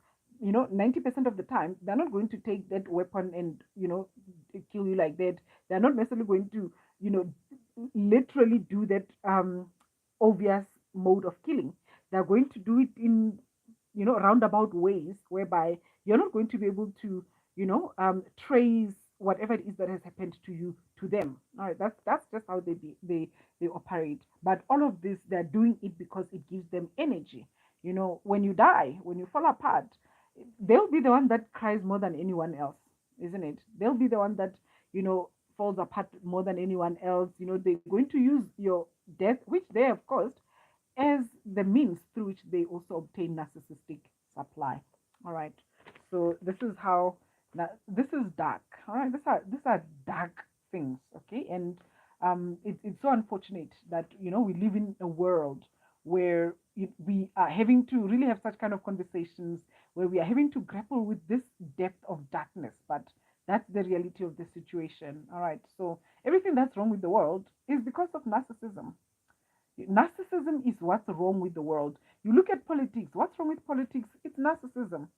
90% of the time, they're not going to take that weapon and, kill you like that. They're not necessarily going to, literally do that obvious mode of killing. They're going to do it in, roundabout ways whereby you're not going to be able to, trace whatever it is that has happened to you to them. All right, that's just how they operate. But all of this, they're doing it because it gives them energy. When you die, when you fall apart, they'll be the one that cries more than anyone else, isn't it? They'll be the one that, falls apart more than anyone else. They're going to use your death, which they, of course, as the means through which they also obtain narcissistic supply. All right. So this is how, this is dark. All right. These are dark things. Okay. And it's so unfortunate that we live in a world where we are having to really have such kind of conversations, where we are having to grapple with this depth of darkness. But that's the reality of the situation. All right. So everything that's wrong with the world is because of narcissism. Narcissism is what's wrong with the world. You look at politics. What's wrong with politics? It's narcissism.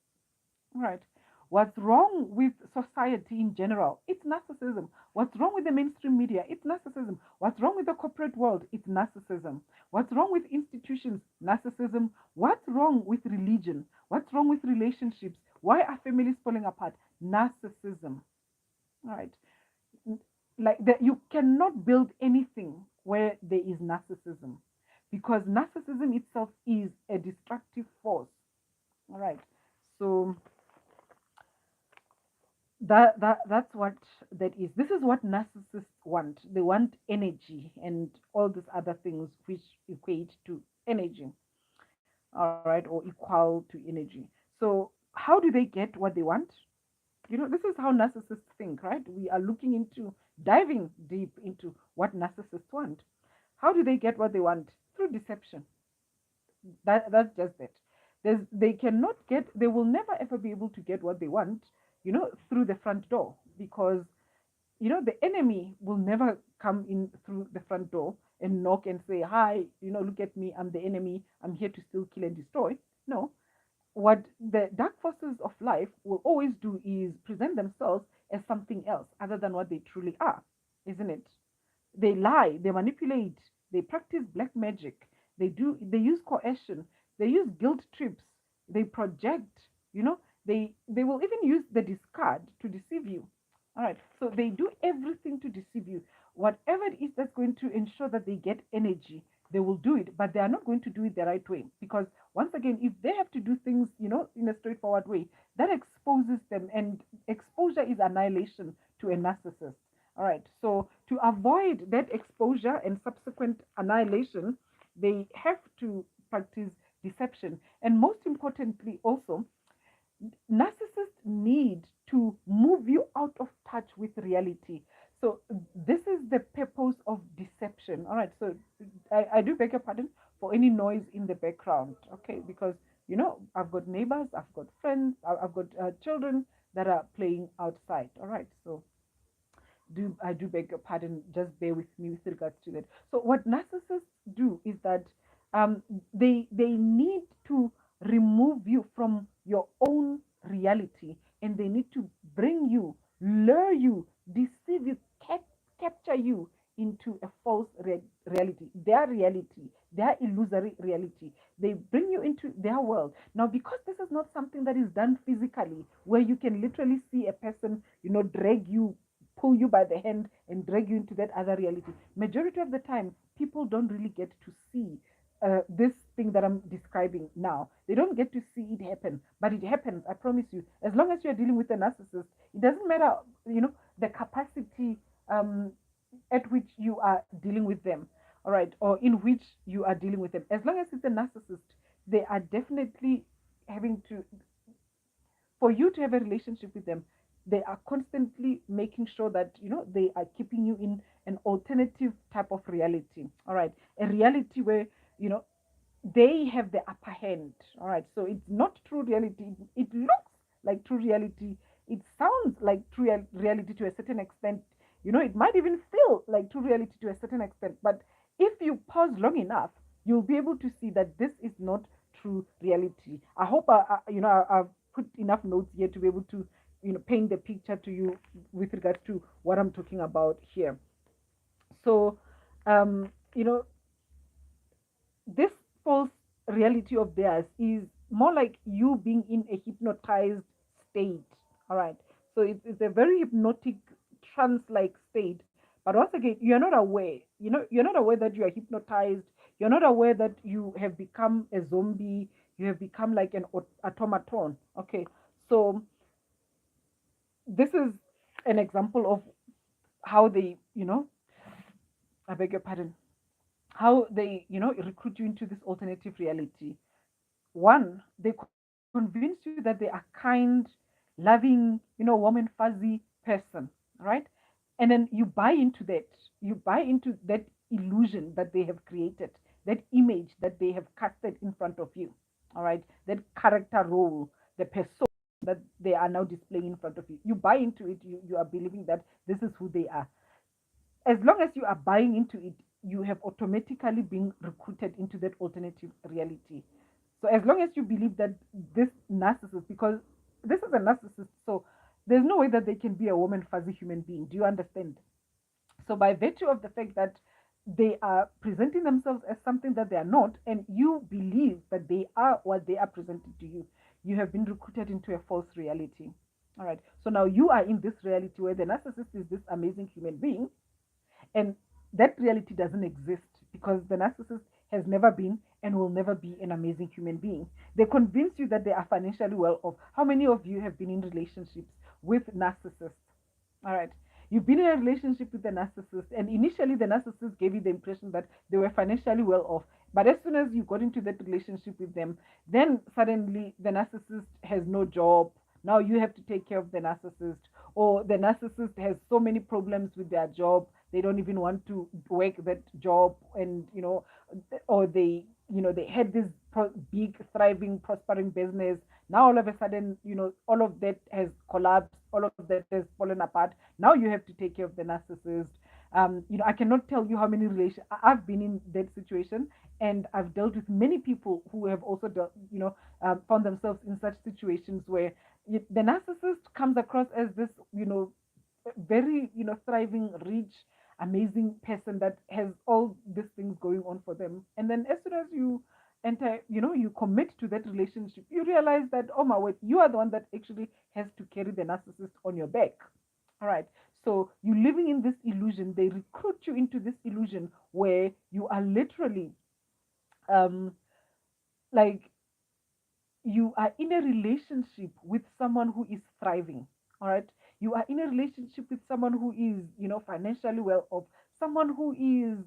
Right. What's wrong with society in general? It's narcissism. What's wrong with the mainstream media? It's narcissism. What's wrong with the corporate world? It's narcissism. What's wrong with institutions? Narcissism. What's wrong with religion? What's wrong with relationships? Why are families falling apart? Narcissism. All right. Like that, you cannot build anything where there is narcissism, because narcissism itself is a destructive force. All right. So that's what that is. This is what narcissists want. They want energy and all these other things which equate to energy. All right, or equal to energy. So how do they get what they want? This is how narcissists think, right? We are looking into, diving deep into what narcissists want. How do they get what they want? Through deception. That's just it. They will never ever be able to get what they want, through the front door, because the enemy will never come in through the front door and knock and say, hi, look at me, I'm the enemy, I'm here to steal, kill, and destroy. No. What the dark forces of life will always do is present themselves as something else other than what they truly are, isn't it? They lie, they manipulate, they practice black magic, they use coercion, they use guilt trips, they project, they will even use the discard to deceive you. All right. So they do everything to deceive you. Whatever it is that's going to ensure that they get energy, they will do it, but they are not going to do it the right way. Because once again, if they have to do things, in a straightforward way, that exposes them, and exposure is annihilation to a narcissist. All right. So to avoid that exposure and subsequent annihilation, they have to practice deception. And most importantly, also, narcissists need to move you out of touch with reality. So this is the purpose of deception. All right. So I do beg your pardon for any noise in the background. Okay. Because, I've got neighbors, I've got friends, I've got children that are playing outside. All right. So I do beg your pardon. Just bear with me with regards to that. So what narcissists do is that they need to remove you from your own reality, and they need to bring you, lure you, deceive you, capture you into a false reality, their illusory reality. They bring you into their world. Now, because this is not something that is done physically, where you can literally see a person, drag you, pull you by the hand and drag you into that other reality. Majority of the time, people don't really get to see this thing that I'm describing now. They don't get to see it happen, but it happens. I promise you. As long as you're dealing with a narcissist, it doesn't matter, the capacity at which you are dealing with them, all right, or in which you are dealing with them. As long as it's a narcissist, they are definitely having to, for you to have a relationship with them, they are constantly making sure that they are keeping you in an alternative type of reality, all right, a reality where you know they have the upper hand. All right. So it's not true reality. It looks like true reality. It sounds like true reality to a certain extent. It might even feel like true reality to a certain extent. But if you pause long enough, you'll be able to see that this is not true reality. I hope I've put enough notes here to be able to paint the picture to you with regards to what I'm talking about here. So, you know, this false reality of theirs is more like you being in a hypnotized state. All right. So it's a very hypnotic trance like state. But once again, you're not aware. You're not aware that you are hypnotized. You're not aware that you have become a zombie. You have become like an automaton. Okay. So this is an example of how they, I beg your pardon, how they, recruit you into this alternative reality. One, they convince you that they are kind, loving, warm and fuzzy person, right? And then you buy into that. You buy into that illusion that they have created, that image that they have casted in front of you, all right? That character role, the persona that they are now displaying in front of you. You buy into it, you are believing that this is who they are. As long as you are buying into it, you have automatically been recruited into that alternative reality. So as long as you believe that this narcissist, because this is a narcissist, so there's no way that they can be a woman fuzzy human being. Do you understand? So by virtue of the fact that they are presenting themselves as something that they are not, and you believe that they are what they are presenting to you, you have been recruited into a false reality. All right. So now you are in this reality where the narcissist is this amazing human being, and that reality doesn't exist because the narcissist has never been and will never be an amazing human being. They convince you that they are financially well off. How many of you have been in relationships with narcissists? All right. You've been in a relationship with a narcissist, and initially the narcissist gave you the impression that they were financially well off. But as soon as you got into that relationship with them, then suddenly the narcissist has no job. Now you have to take care of the narcissist, or the narcissist has so many problems with their job, they don't even want to work that job, and or they had this big, thriving, prospering business. Now all of a sudden, all of that has collapsed, all of that has fallen apart. Now you have to take care of the narcissist. I cannot tell you how many relations I've been in that situation, and I've dealt with many people who have also found themselves in such situations where the narcissist comes across as this very thriving, rich, amazing person that has all these things going on for them. And then as soon as you enter, you commit to that relationship, you realize that, oh my word, you are the one that actually has to carry the narcissist on your back. All right. So you living in this illusion, they recruit you into this illusion where you are literally um like you are in a relationship with someone who is thriving. All right. You are in a relationship with someone who is financially well off, someone who is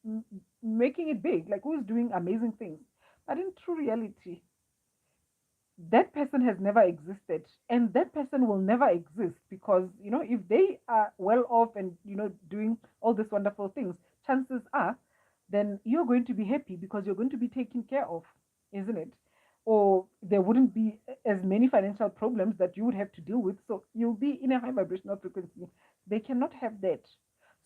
m- making it big, like who is doing amazing things. But in true reality, that person has never existed, and that person will never exist, because if they are well off and doing all these wonderful things, chances are then you're going to be happy because you're going to be taken care of, isn't it? Or there wouldn't be as many financial problems that you would have to deal with, so you'll be in a high vibrational frequency. They cannot have that.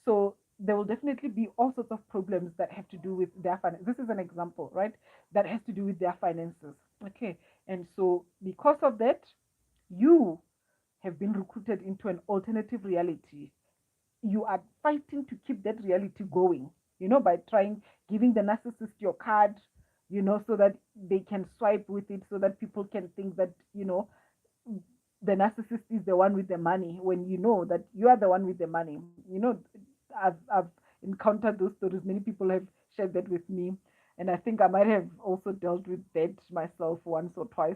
So there will definitely be all sorts of problems that have to do with their finance. This is an example, right? That has to do with their finances. Okay. And so, because of that, you have been recruited into an alternative reality. You are fighting to keep that reality going, by trying, giving the narcissist your card, so that they can swipe with it, so that people can think that, the narcissist is the one with the money, when you know that you are the one with the money. I've encountered those stories. Many people have shared that with me. And I think I might have also dealt with that myself once or twice,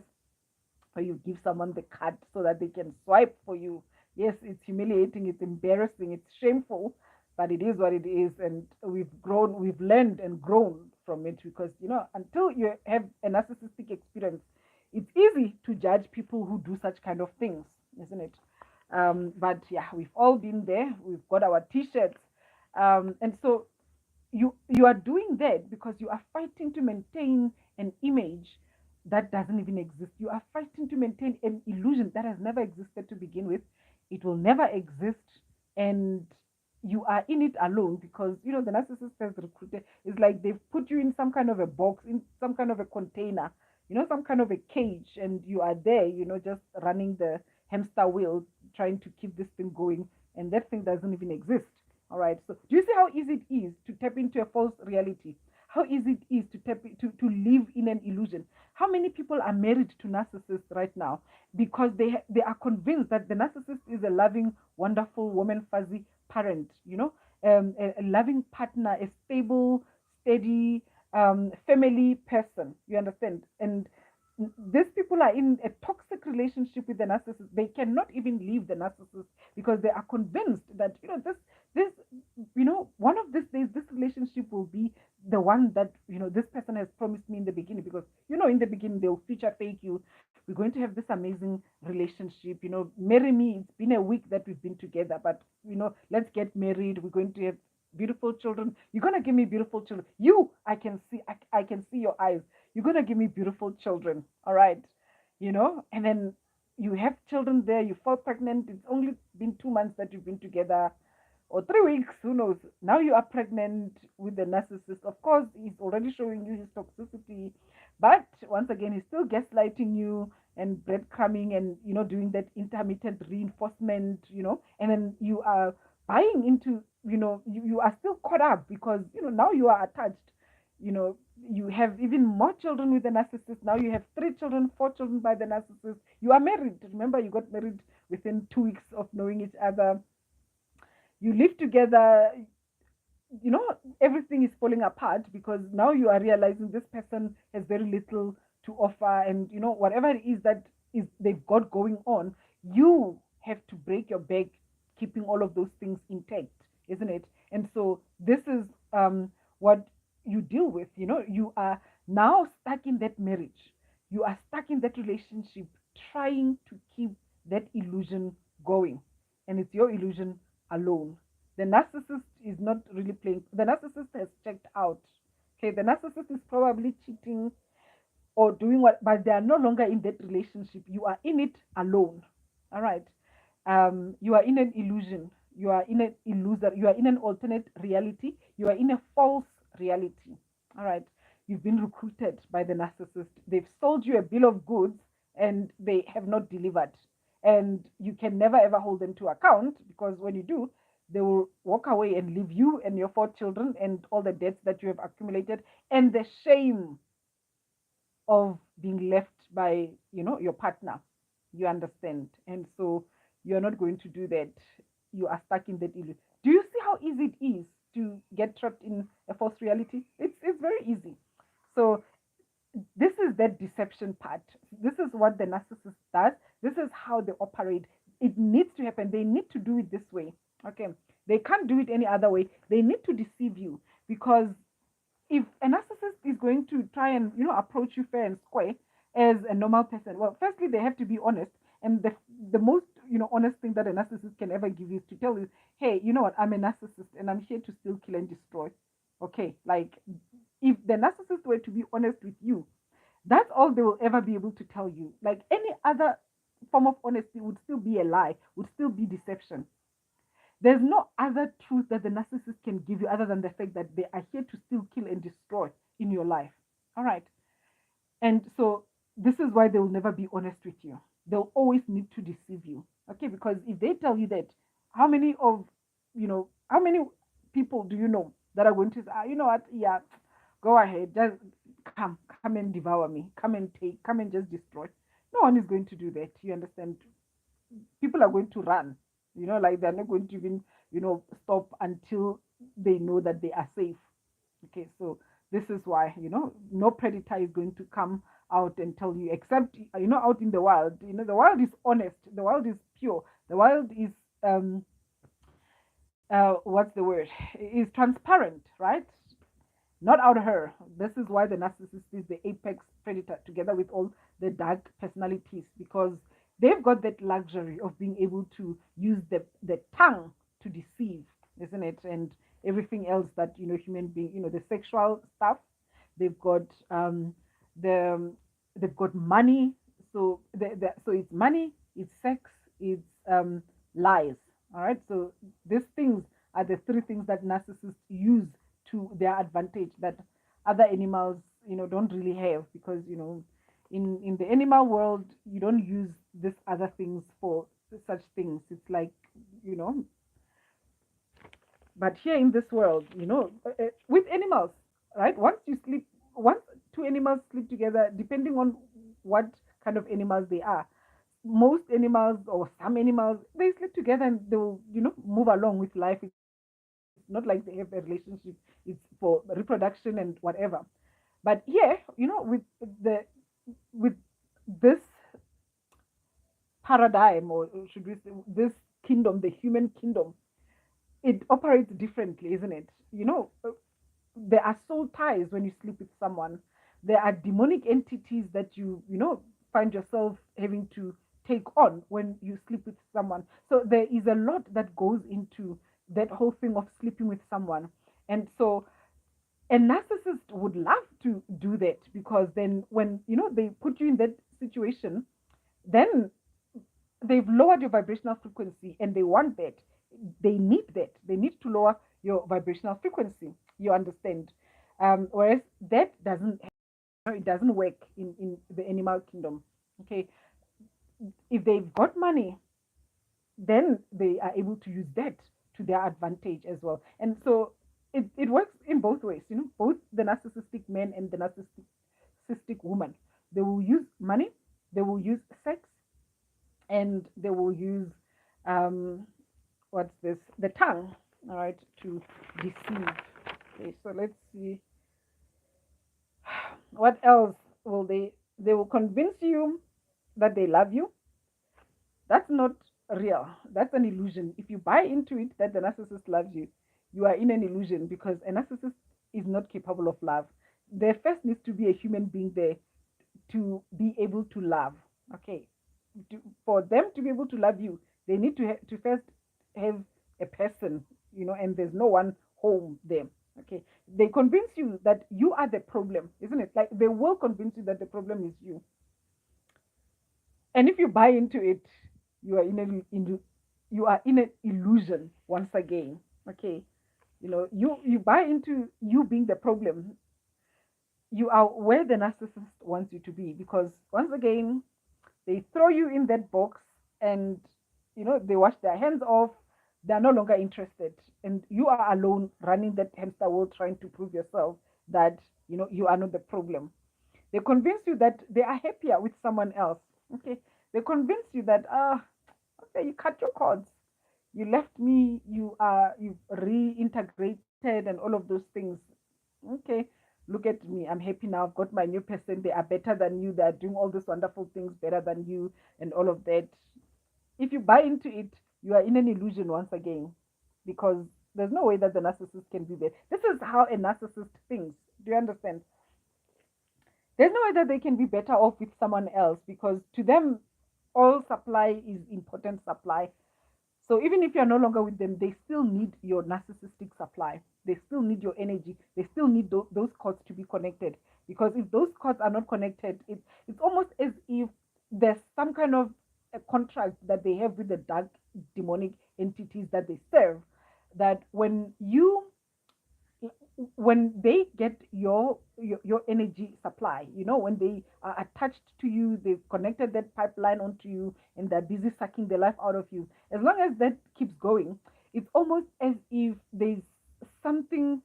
or you give someone the card so that they can swipe for you. Yes, it's humiliating, it's embarrassing, it's shameful, but it is what it is. And we've learned and grown from it, because, until you have a narcissistic experience, it's easy to judge people who do such kind of things, isn't it? But yeah, we've all been there. We've got our t-shirts. And so you are doing that because you are fighting to maintain an image that doesn't even exist. You are fighting to maintain an illusion that has never existed to begin with. It will never exist. And you are in it alone, because the narcissist has recruited. It's like they've put you in some kind of a box, in some kind of a container, some kind of a cage, and you are there, just running the hamster wheel, trying to keep this thing going, and that thing doesn't even exist. All right. So do you see how easy it is to tap into a false reality? How easy it is to to live in an illusion? How many people are married to narcissists right now because they are convinced that the narcissist is a loving, wonderful woman, fuzzy parent, a loving partner, a stable, steady, family person. You understand? And these people are in a toxic relationship with the narcissist. They cannot even leave the narcissist because they are convinced that this one of these days this relationship will be the one that this person has promised me in the beginning, because in the beginning they'll feature fake you. We're going to have this amazing relationship, marry me, it's been a week that we've been together, but let's get married, we're going to have beautiful children, you're going to give me beautiful children, I can see your eyes, you're going to give me beautiful children, all right, and then you have children there, you fall pregnant, it's only been 2 months that you've been together, or 3 weeks, who knows? Now you are pregnant with the narcissist. Of course, he's already showing you his toxicity, but once again, he's still gaslighting you and breadcrumbing and doing that intermittent reinforcement, and then you are buying into, you are still caught up because now you are attached, you know. You have even more children with the narcissist. Now you have 3 children, 4 children by the narcissist. You are married. Remember, you got married within 2 weeks of knowing each other. You live together, everything is falling apart because now you are realizing this person has very little to offer, and whatever it is that is they've got going on, you have to break your back keeping all of those things intact, isn't it? And so this is what you deal with. You are now stuck in that marriage, you are stuck in that relationship, trying to keep that illusion going, and it's your illusion alone. The narcissist is not really playing. The narcissist has checked out. Okay, the narcissist is probably cheating or doing what, but they are no longer in that relationship. You are in it alone. All right. You are in an illusion. You are in an illusion. You are in an alternate reality. You are in a false reality. All right. You've been recruited by the narcissist. They've sold you a bill of goods and they have not delivered. And you can never ever hold them to account, because when you do, they will walk away and leave you and your 4 children and all the debts that you have accumulated and the shame of being left by your partner. You understand? And so you're not going to do that. You are stuck in that illusion. Do you see how easy it is to get trapped in a false reality? It's very easy. So this is that deception part. This is what the narcissist does. This is how they operate. It needs to happen. They need to do it this way. Okay. They can't do it any other way. They need to deceive you, because if a narcissist is going to try and approach you fair and square as a normal person, well, firstly they have to be honest, and the most honest thing that a narcissist can ever give you is to tell you, hey, you know what, I'm a narcissist and I'm here to steal, kill, and destroy. Okay, like, if the narcissist were to be honest with you, that's all they will ever be able to tell you. Like, any other form of honesty would still be a lie, would still be deception. There's no other truth that the narcissist can give you other than the fact that they are here to steal, kill, and destroy in your life. All right. And so this is why they will never be honest with you. They'll always need to deceive you. Okay. Because if they tell you that, how many people do you know that are going to say, you know what? Yeah, go ahead. Just come and devour me. Come and take, come and just destroy. No one is going to do that. You understand? People are going to run, like they're not going to even stop until they know that they are safe. Okay, so This is why, no predator is going to come out and tell you, except, out in the wild. The wild is honest, the wild is pure, the wild is, what's the word? Is transparent, right? Not out of her. This is why the narcissist is the apex predator, together with all the dark personalities, because they've got that luxury of being able to use the tongue to deceive, isn't it? And everything else that, human being, the sexual stuff. They've got the they've got money. So so it's money, it's sex, it's lies. All right. So these things are the three things that narcissists use to their advantage, that other animals, don't really have, because, in the animal world, you don't use these other things for such things. It's like, you know but here in this world, with animals, right? Once two animals sleep together, depending on what kind of animals they are, most animals or some animals, they sleep together and they will, move along with life. It's not like they have a relationship. It's for reproduction and whatever. But here, the with this paradigm, or should we say this kingdom, the human kingdom, it operates differently, isn't it? There are soul ties when you sleep with someone. There are demonic entities that you find yourself having to take on when you sleep with someone. So there is a lot that goes into that whole thing of sleeping with someone. And so a narcissist would love to do that, because then when they put you in that situation, then they've lowered your vibrational frequency and they want that. They need that. They need to lower your vibrational frequency. You understand? Whereas that doesn't, it doesn't work in the animal kingdom. Okay. If they've got money, then they are able to use that to their advantage as well. And so it works in both ways, both the narcissistic man and the narcissistic woman. They will use money, they will use sex, and they will use um, what's this? The tongue, all right, to deceive. Okay, so let's see what else will they will convince you that they love you. That's not real. That's an illusion. If you buy into it that the narcissist loves you, you are in an illusion, because a narcissist is not capable of love. There first needs to be a human being there to be able to love. Okay, for them to be able to love you, they need to first have a person, and there's no one home there. Okay, they convince you that you are the problem, isn't it? Like, they will convince you that the problem is you, and if you buy into it, you are you are in an illusion once again. Okay, you buy into you being the problem. You are where the narcissist wants you to be, because once again, they throw you in that box, and they wash their hands off. They're no longer interested, and you are alone running that hamster wheel, trying to prove yourself that you are not the problem. They convince you that they are happier with someone else. Okay, they convince you that okay, you cut your cords, you left me, you've reintegrated and all of those things. Okay, look at me, I'm happy now, I've got my new person, they are better than you, they are doing all these wonderful things better than you, and all of that. If you buy into it, you are in an illusion once again, because there's no way that the narcissist can be there. This is how a narcissist thinks. Do you understand? There's no way that they can be better off with someone else, because to them, all supply is important supply. So even if you're no longer with them, they still need your narcissistic supply. They still need your energy. They still need those cords to be connected. Because if those cords are not connected, it's almost as if there's some kind of a contract that they have with the dark demonic entities that they serve. That when they get your energy supply, when they are attached to you, they've connected that pipeline onto you, and they're busy sucking the life out of you. As long as that keeps going, it's almost as if there's something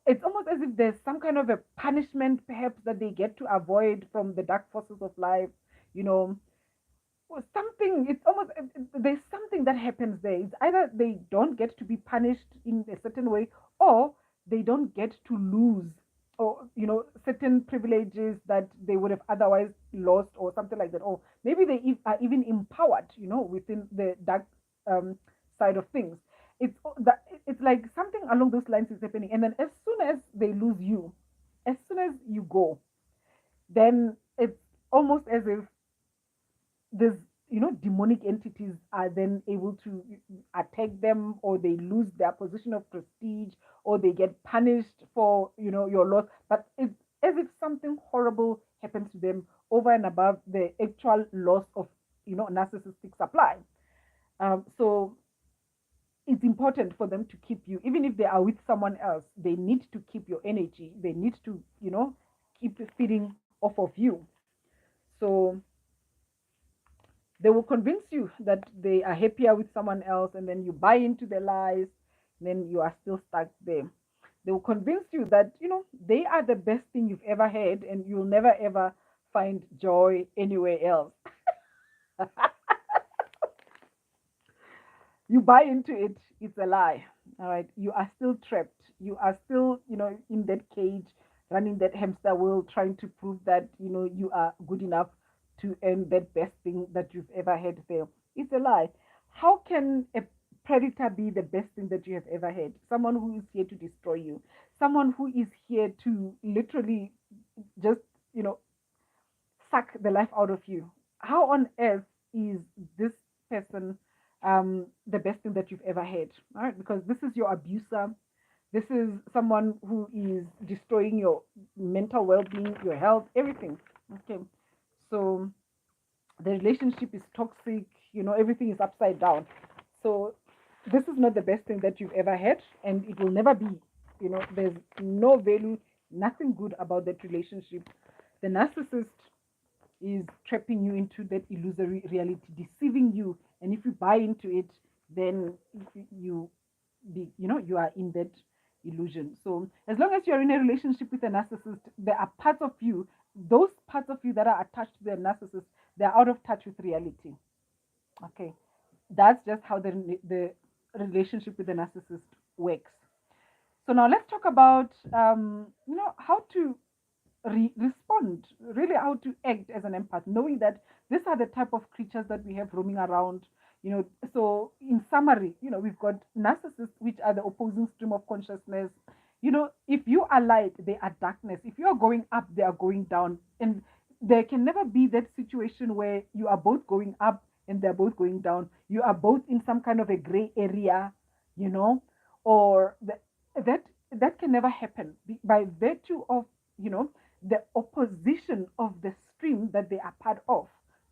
it's almost as if there's some kind of a punishment perhaps that they get to avoid from the dark forces of life, you know or something. It's almost there's something that happens there. It's either they don't get to be punished in a certain way, or they don't get to lose or certain privileges that they would have otherwise lost, or something like that, or maybe they are even empowered, within the dark um, side of things. It's like something along those lines is happening, and then as soon as they lose you, as soon as you go, then it's almost as if there's demonic entities are then able to attack them, or they lose their position of prestige, or they get punished for your loss, but it's as if something horrible happens to them over and above the actual loss of narcissistic supply. So it's important for them to keep you, even if they are with someone else. They need to keep your energy, they need to keep feeding off of you. So they will convince you that they are happier with someone else, and then you buy into their lies, then you are still stuck there. They will convince you that they are the best thing you've ever had, and you'll never ever find joy anywhere else. You buy into it, it's a lie. All right, you are still trapped, you are still in that cage, running that hamster wheel, trying to prove that you are good enough to earn that best thing that you've ever had there. It's a lie. How can a predator be the best thing that you have ever had? Someone who is here to destroy you, someone who is here to literally just you know suck the life out of you. How on earth is this person the best thing that you've ever had? All right, because this is your abuser. This is someone who is destroying your mental well-being, your health, everything. Okay, so the relationship is toxic. Everything is upside down. So this is not the best thing that you've ever had, and it will never be. There's no value, nothing good about that relationship. The narcissist is trapping you into that illusory reality, deceiving you. And if you buy into it, then you you are in that illusion. So as long as you're in a relationship with a narcissist, there are parts of you, those parts of you that are attached to the narcissist, they're out of touch with reality. Okay, that's just how the relationship with the narcissist works. So now let's talk about how to respond, really how to act as an empath, knowing that these are the type of creatures that we have roaming around. So in summary, we've got narcissists, which are the opposing stream of consciousness. If you are light, they are darkness. If you are going up, they are going down. And there can never be that situation where you are both going up and they're both going down. You are both in some kind of a gray area, you know or that that can never happen, by virtue of you know the opposition of the stream that they are part of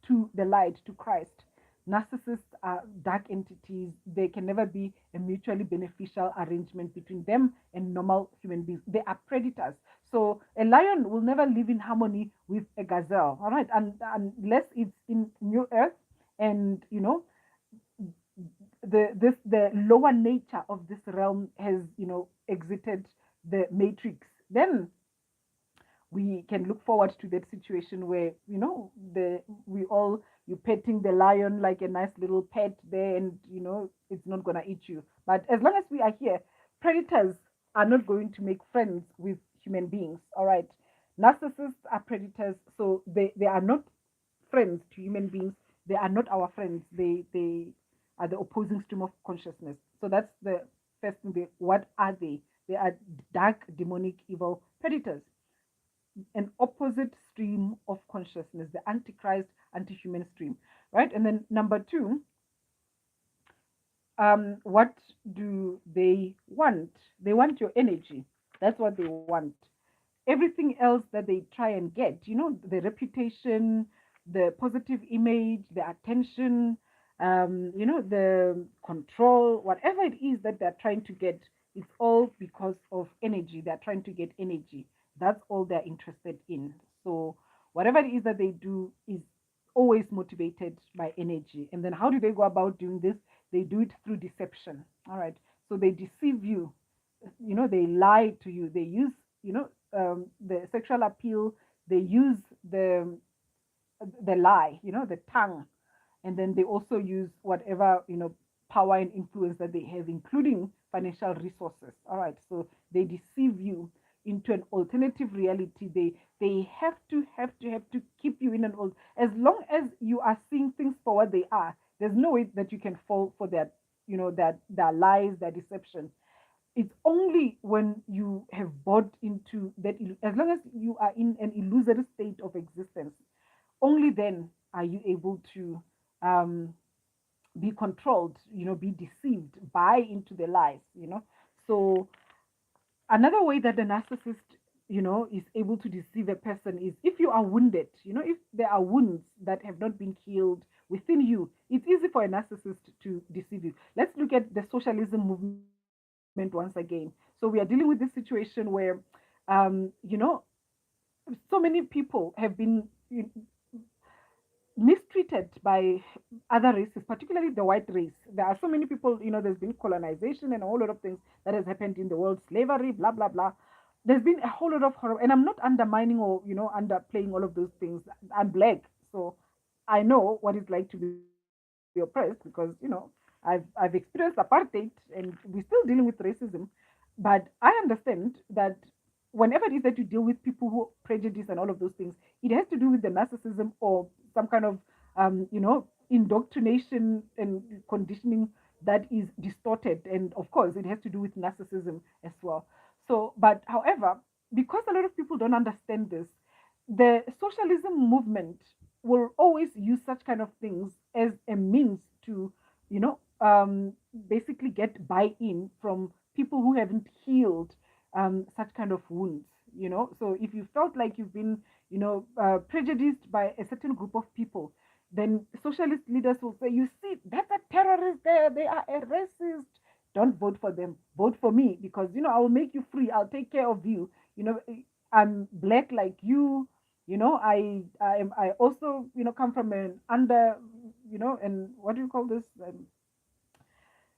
to the light, to Christ. Narcissists are dark entities. They can never be a mutually beneficial arrangement between them and normal human beings. They are predators. So a lion will never live in harmony with a gazelle, all right, unless it's in New Earth, and the lower nature of this realm has exited the matrix. Then we can look forward to that situation where the we all you petting the lion like a nice little pet there, and it's not gonna eat you. But as long as we are here, predators are not going to make friends with human beings. All right, narcissists are predators, so they are not friends to human beings. They are not our friends. They are the opposing stream of consciousness. So that's the first thing. What are they? They are dark, demonic, evil predators, an opposite stream of consciousness, the antichrist, anti-human stream, right? And then number two, what do they want? They want your energy. That's what they want. Everything else that they try and get, the reputation, the positive image, the attention, the control, whatever it is that they're trying to get, it's all because of energy. They're trying to get energy. That's all they're interested in. So whatever it is that they do is always motivated by energy. And then how do they go about doing this? They do it through deception. All right. So they deceive you. They lie to you. They use, the sexual appeal. They use the lie, the tongue, and then they also use whatever power and influence that they have, including financial resources. All right, so they deceive you. into an alternative reality. They have to keep you in an old. As long as you are seeing things for what they are, there's no way that you can fall for that, that their lies, their deception. It's only when you have bought into that, as long as you are in an illusory state of existence, only then are you able to um, be controlled, be deceived, buy into the lies. So another way that the narcissist, is able to deceive a person is if you are wounded. If there are wounds that have not been healed within you, it's easy for a narcissist to deceive you. Let's look at the socialism movement once again. So we are dealing with this situation where, so many people have been mistreated by other races, particularly the white race. There are so many people, there's been colonization and a whole lot of things that has happened in the world, slavery, blah, blah, blah. There's been a whole lot of horror. And I'm not undermining or, underplaying all of those things. I'm black. So I know what it's like to be oppressed because, I've experienced apartheid and we're still dealing with racism. But I understand that whenever it is that you deal with people who prejudice and all of those things, it has to do with the narcissism or some kind of, indoctrination and conditioning that is distorted. And of course, it has to do with narcissism as well. So, but however, because a lot of people don't understand this, the socialism movement will always use such kind of things as a means to, you know, basically get buy-in from people who haven't healed such kind of wounds. So if you felt like you've been, prejudiced by a certain group of people, then socialist leaders will say, you see, that's a terrorist there, they are a racist. Don't vote for them. Vote for me because, I will make you free. I'll take care of you. I'm black like you. I also, come from an under, and what do you call this?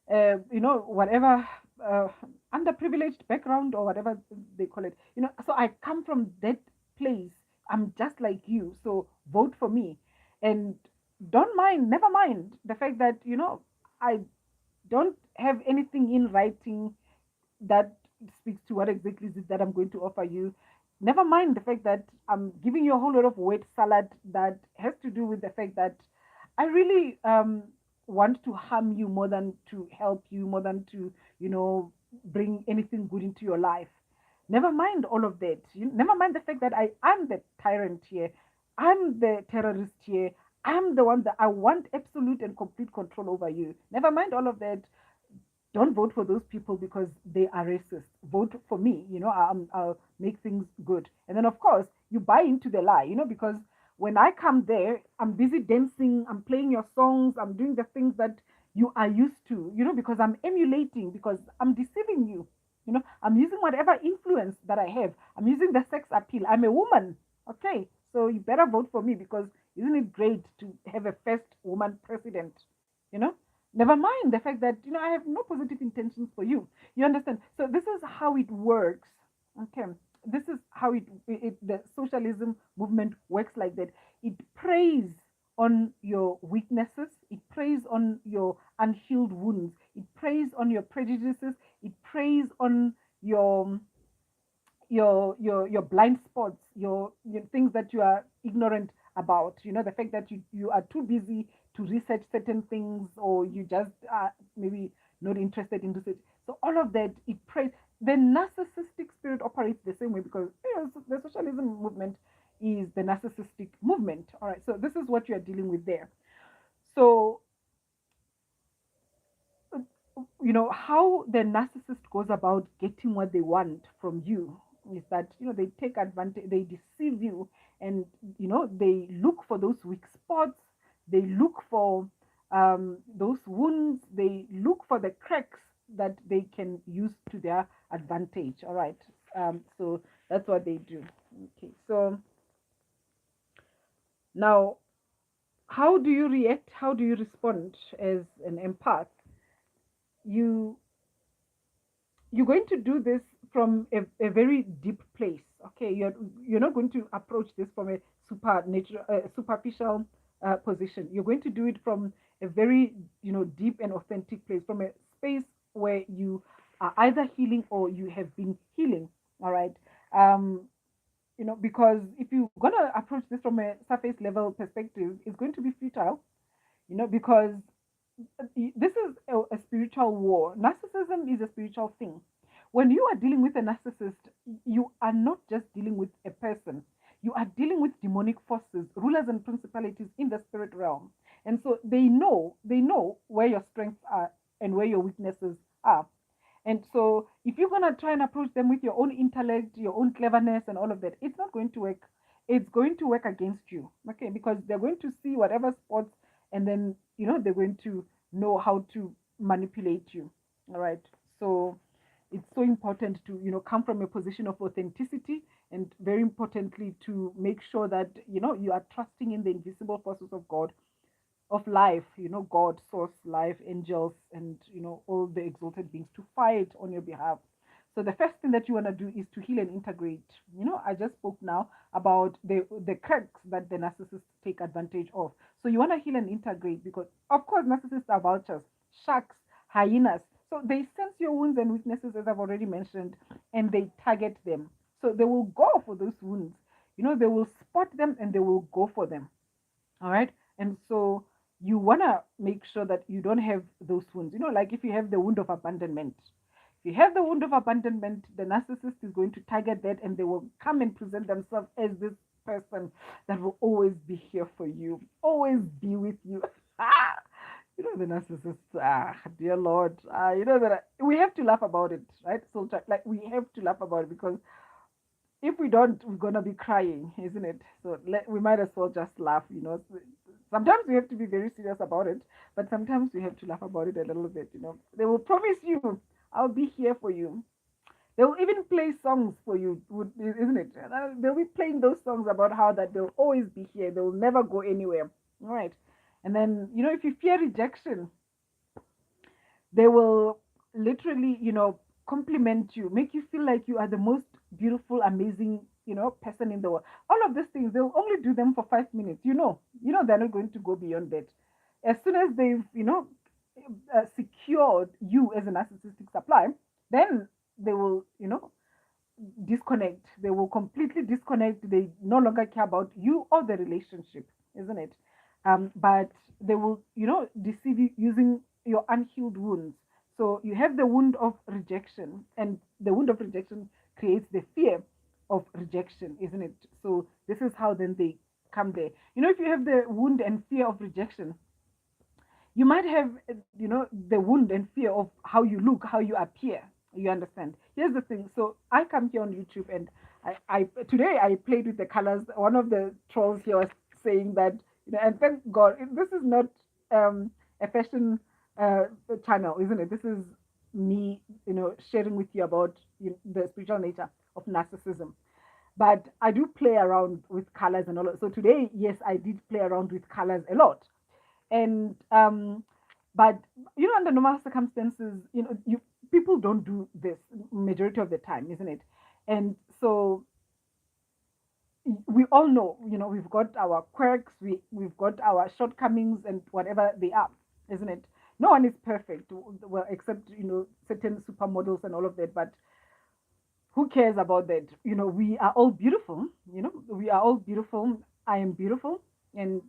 Whatever uh, underprivileged background or whatever they call it. So I come from that place. I'm just like you. So vote for me. And never mind the fact that, I don't have anything in writing that speaks to what exactly is it that I'm going to offer you. Never mind the fact that I'm giving you a whole lot of word salad that has to do with the fact that I really want to harm you more than to help you, more than to, bring anything good into your life. Never mind all of that. Never mind the fact that I am the tyrant here. I'm the terrorist here. I'm the one that I want absolute and complete control over you. Never mind all of that. Don't vote for those people because they are racist. Vote for me. I'll make things good. And then, of course, you buy into the lie, because when I come there, I'm busy dancing, I'm playing your songs, I'm doing the things that you are used to, because I'm emulating, because I'm deceiving you. I'm using whatever influence that I have. I'm using the sex appeal. I'm a woman. Okay. So you better vote for me because isn't it great to have a first woman president? You know, Never mind the fact that, I have no positive intentions for you. You understand? So this is how it works. Okay. This is how the socialism movement works like that. It preys on your weaknesses. It preys on your unhealed wounds. It preys on your prejudices. It preys on your blind spots, your things that you are ignorant about. The fact that you are too busy to research certain things, or you just are maybe not interested in research. So all of that, it prays. The narcissistic spirit operates the same way because the socialism movement is the narcissistic movement. All right, so this is what you are dealing with there. So how the narcissist goes about getting what they want from you is that they take advantage, they deceive you, and they look for those weak spots, they look for those wounds, they look for the cracks that they can use to their advantage. All right. So that's what they do. Okay, so now, how do you react, how do you respond as an empath? You you're going to do this from a very deep place. Okay, you're not going to approach this from a superficial position. You're going to do it from a very deep and authentic place, from a space where you are either healing or you have been healing. All right. Um, because if you're gonna approach this from a surface level perspective, it's going to be futile, because this is a spiritual war. Narcissism is a spiritual thing. When you are dealing with a narcissist, you are not just dealing with a person, you are dealing with demonic forces, rulers and principalities in the spirit realm. And so they know where your strengths are and where your weaknesses are. And so, if you're going to try and approach them with your own intellect, your own cleverness, and all of that, it's not going to work. It's going to work against you, okay? Because they're going to see whatever spots, and then, they're going to know how to manipulate you. All right. So, it's so important to, come from a position of authenticity, and very importantly, to make sure that, you are trusting in the invisible forces of God, of life, God, source, life, angels, and all the exalted beings to fight on your behalf. So the first thing that you want to do is to heal and integrate. I just spoke now about the cracks that the narcissists take advantage of. So you want to heal and integrate, because of course narcissists are vultures, sharks, hyenas. So they sense your wounds and weaknesses, as I've already mentioned, and they target them. So they will go for those wounds. They will spot them and they will go for them. All right. And so you want to make sure that you don't have those wounds. Like if you have the wound of abandonment, if you have the wound of abandonment, the narcissist is going to target that, and they will come and present themselves as this person that will always be here for you, always be with you. The narcissist, dear Lord, that we have to laugh about it, right? So, like, we have to laugh about it, because if we don't, we're gonna be crying, isn't it? So we might as well just laugh. Sometimes we have to be very serious about it, but sometimes we have to laugh about it a little bit. They will promise you, "I'll be here for you." They will even play songs for you, isn't it? They'll be playing those songs about how that they'll always be here. They will never go anywhere. All right. And then, if you fear rejection, they will literally, compliment you, make you feel like you are the most beautiful, amazing, person in the world. All of these things, they'll only do them for 5 minutes. They're not going to go beyond that. As soon as they've, secured you as a narcissistic supply, then they will, disconnect. They will completely disconnect. They no longer care about you or the relationship, isn't it? But they will, deceive you using your unhealed wounds. So you have the wound of rejection, and the wound of rejection creates the fear of rejection, isn't it? So this is how then they come there. If you have the wound and fear of rejection, you might have the wound and fear of how you look, how you appear. You understand? Here's the thing. So I come here on YouTube, and I today I played with the colors. One of the trolls here was saying that, and thank God this is not a fashion uh, channel, isn't it? This is me, sharing with you about the spiritual nature of narcissism. But I do play around with colors and all that. So today, yes, I did play around with colors a lot. And but under normal circumstances, you people don't do this majority of the time, isn't it? And so we all know, we've got our quirks, we've got our shortcomings, and whatever they are, isn't it? No one is perfect, well, except certain supermodels and all of that. But who cares about that? We are all beautiful. We are all beautiful. I am beautiful, and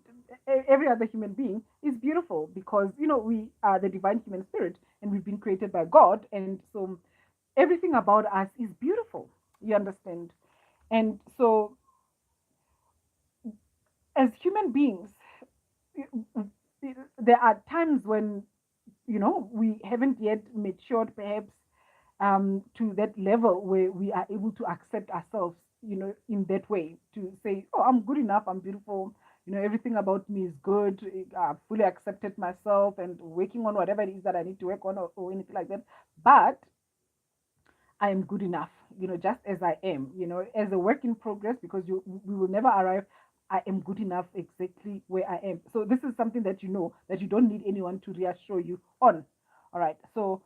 every other human being is beautiful, because we are the divine human spirit, and we've been created by God, and so everything about us is beautiful. You understand? And so, as human beings, there are times when we haven't yet matured, perhaps, to that level where we are able to accept ourselves, in that way, to say, "Oh, I'm good enough, I'm beautiful, everything about me is good, I've fully accepted myself and working on whatever it is that I need to work on, or anything like that. But I am good enough, just as I am, as a work in progress, because we will never arrive. I am good enough exactly where I am." So this is something that that you don't need anyone to reassure you on. All right. So,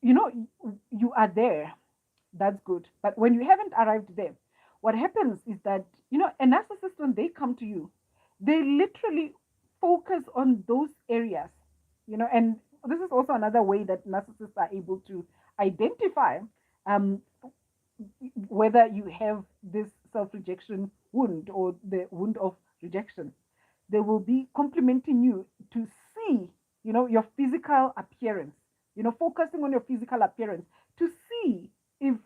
you are there. That's good. But when you haven't arrived there, what happens is that, a narcissist, when they come to you, they literally focus on those areas, and this is also another way that narcissists are able to identify um, whether you have this self-rejection wound or the wound of rejection, they will be complimenting you to see, your physical appearance, focusing on your physical appearance to see if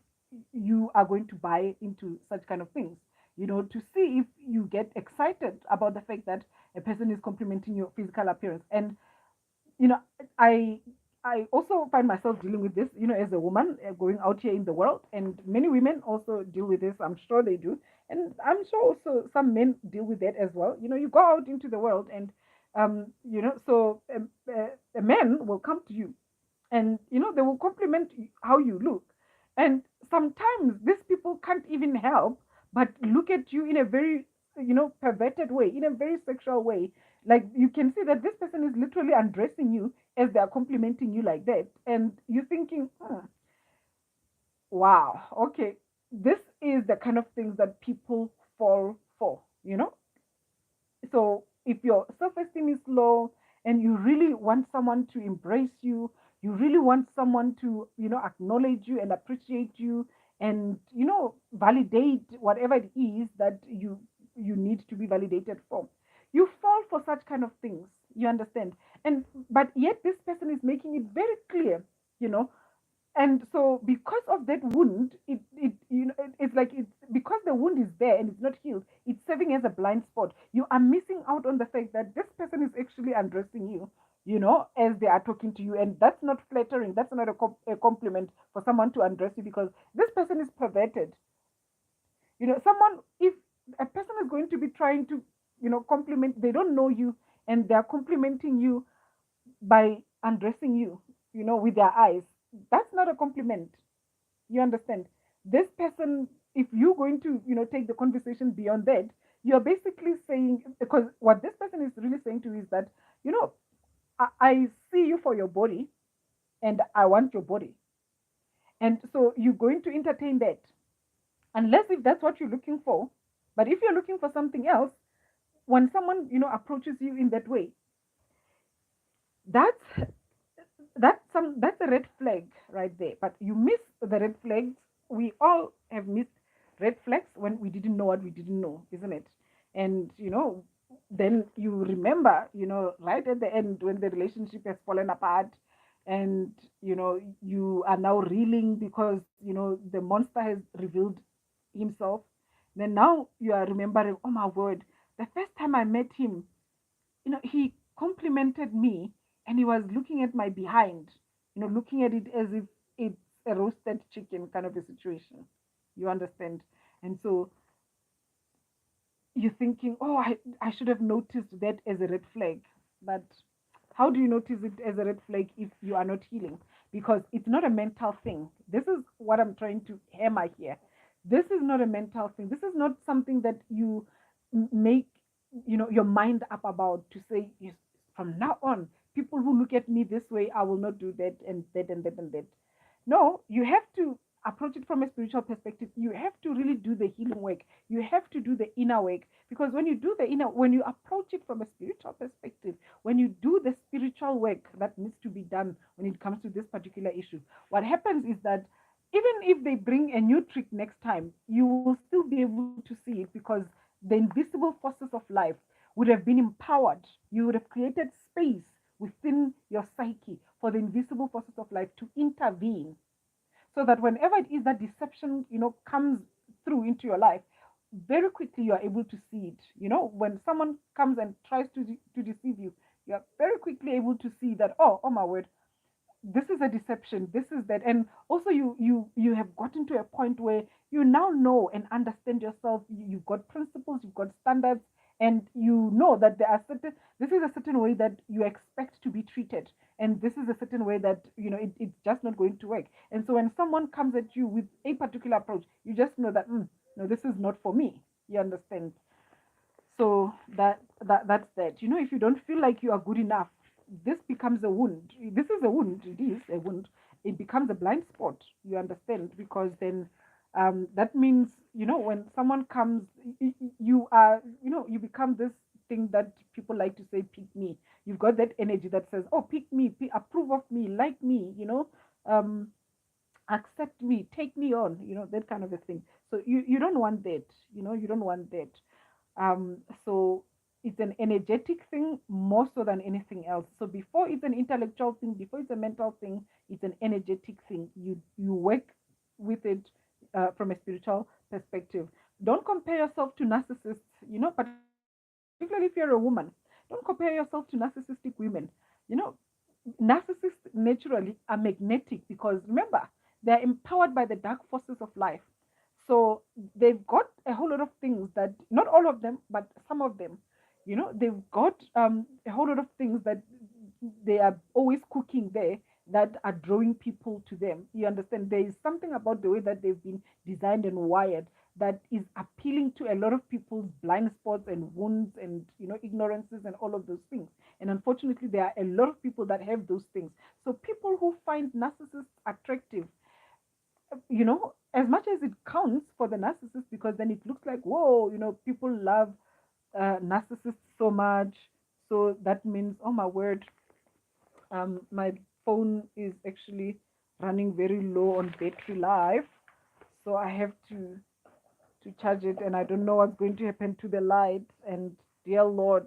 you are going to buy into such kind of things, to see if you get excited about the fact that a person is complimenting your physical appearance. And you know i I also find myself dealing with this, as a woman, going out here in the world, and many women also deal with this. I'm sure they do, and I'm sure also some men deal with that as well. You go out into the world, and so a man will come to you, and they will compliment how you look. And sometimes these people can't even help but look at you in a very perverted way, in a very sexual way. Like, you can see that this person is literally undressing you as they are complimenting you like that, and you're thinking, wow, okay, this is the kind of things that people fall for. So if your self-esteem is low and you really want someone to embrace you, you really want someone to, acknowledge you and appreciate you, and, validate whatever it is that you need to be validated for. You fall for such kind of things, you understand? And but yet this person is making it very clear, you know, and so because of that wound, it's like, it's because the wound is there and it's not healed, it's serving as a blind spot. You are missing out on the fact that this person is actually undressing you, as they are talking to you, and that's not flattering. That's not a compliment for someone to undress you, because this person is perverted. Someone, if a person is going to be trying to compliment, they don't know you, and they are complimenting you by undressing you, with their eyes. That's not a compliment. You understand? This person, if you're going to, take the conversation beyond that, you're basically saying, because what this person is really saying to you is that, you know, I see you for your body, and I want your body. And so you're going to entertain that, unless if that's what you're looking for. But if you're looking for something else, when someone, approaches you in that way, that's that's a red flag right there. But you miss the red flags. We all have missed red flags when we didn't know what we didn't know, isn't it? And then you remember, right at the end, when the relationship has fallen apart, and you are now reeling because the monster has revealed himself. Then now you are remembering, oh my word, the first time I met him, he complimented me, and he was looking at my behind, looking at it as if it's a roasted chicken kind of a situation. You understand? And so you're thinking, oh, I should have noticed that as a red flag. But how do you notice it as a red flag if you are not healing? Because it's not a mental thing. This is what I'm trying to hammer here. This is not a mental thing. This is not something that you make, your mind up about, to say, yes, from now on, people who look at me this way, I will not do that and that and that and that. No, you have to approach it from a spiritual perspective. You have to really do the healing work. You have to do the inner work, because when you do the inner, when you approach it from a spiritual perspective, when you do the spiritual work that needs to be done when it comes to this particular issue, what happens is that even if they bring a new trick next time, you will still be able to see it, because the invisible forces of life would have been empowered. You would have created space within your psyche for the invisible forces of life to intervene, so that whenever it is that deception comes through into your life, very quickly you are able to see it. When someone comes and tries to deceive you, you are very quickly able to see that, oh my word, this is a deception, this is that. And also you have gotten to a point where you now know and understand yourself. You've got principles, you've got standards, and you know that there are certain, this is a certain way that you expect to be treated, and this is a certain way that it's just not going to work. And so when someone comes at you with a particular approach, you just know that, no, this is not for me. You understand? So that's that. If you don't feel like you are good enough, this becomes a wound. This is a wound. It is a wound. It becomes a blind spot. You understand? Because then that means, when someone comes, you are, you become this thing that people like to say, pick me. You've got that energy that says, oh, pick me, approve of me, like me. Um, accept me, take me on, that kind of a thing. So you don't want that, you don't want that. So it's an energetic thing more so than anything else. So before it's an intellectual thing, before it's a mental thing, it's an energetic thing. You work with it from a spiritual perspective. Don't compare yourself to narcissists, particularly if you're a woman. Don't compare yourself to narcissistic women. You know, narcissists naturally are magnetic because remember, they're empowered by the dark forces of life. So they've got a whole lot of things that, not all of them, but some of them, they've got a whole lot of things that they are always cooking there that are drawing people to them. You understand? There is something about the way that they've been designed and wired that is appealing to a lot of people's blind spots and wounds and ignorances and all of those things. And unfortunately, there are a lot of people that have those things. So people who find narcissists attractive, as much as it counts for the narcissist, because then it looks like, whoa, people love narcissists so much. So that means, oh my word, my phone is actually running very low on battery life. So I have to charge it, and I don't know what's going to happen to the light. And dear Lord,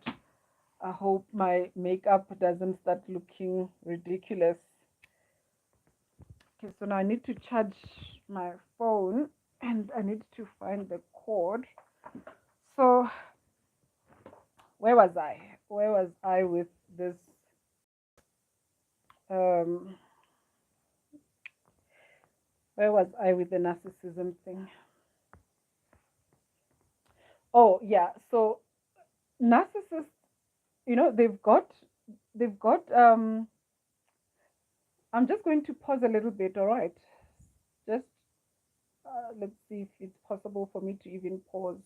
I hope my makeup doesn't start looking ridiculous. Okay, so now I need to charge my phone and I need to find the cord. So, where was I? Where was I with this? Um, where was I with the narcissism thing? Oh, yeah. So, narcissists, they've got, I'm just going to pause a little bit, all right? Just let's see if it's possible for me to even pause.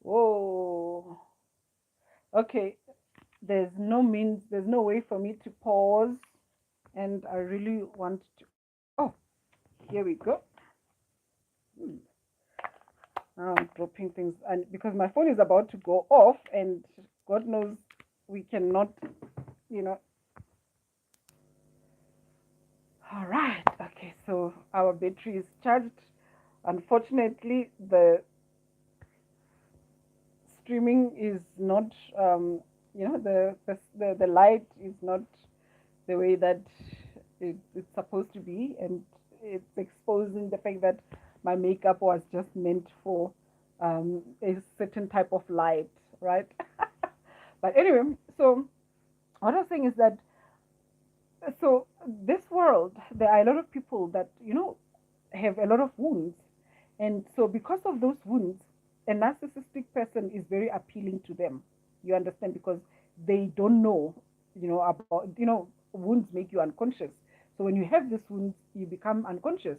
Whoa. Okay, there's no way for me to pause, and I really want to. Oh, here we go. Hmm. Now I'm dropping things, and because my phone is about to go off, and God knows we cannot, you know. All right, okay, so our battery is charged. Unfortunately, the streaming is not, the light is not the way that it's supposed to be, and it's exposing the fact that my makeup was just meant for a certain type of light, right? But anyway, so what I was saying is that, so this world, there are a lot of people that have a lot of wounds, and so because of those wounds, a narcissistic person is very appealing to them. You understand? Because they don't know, about, wounds make you unconscious. So when you have these wounds, you become unconscious,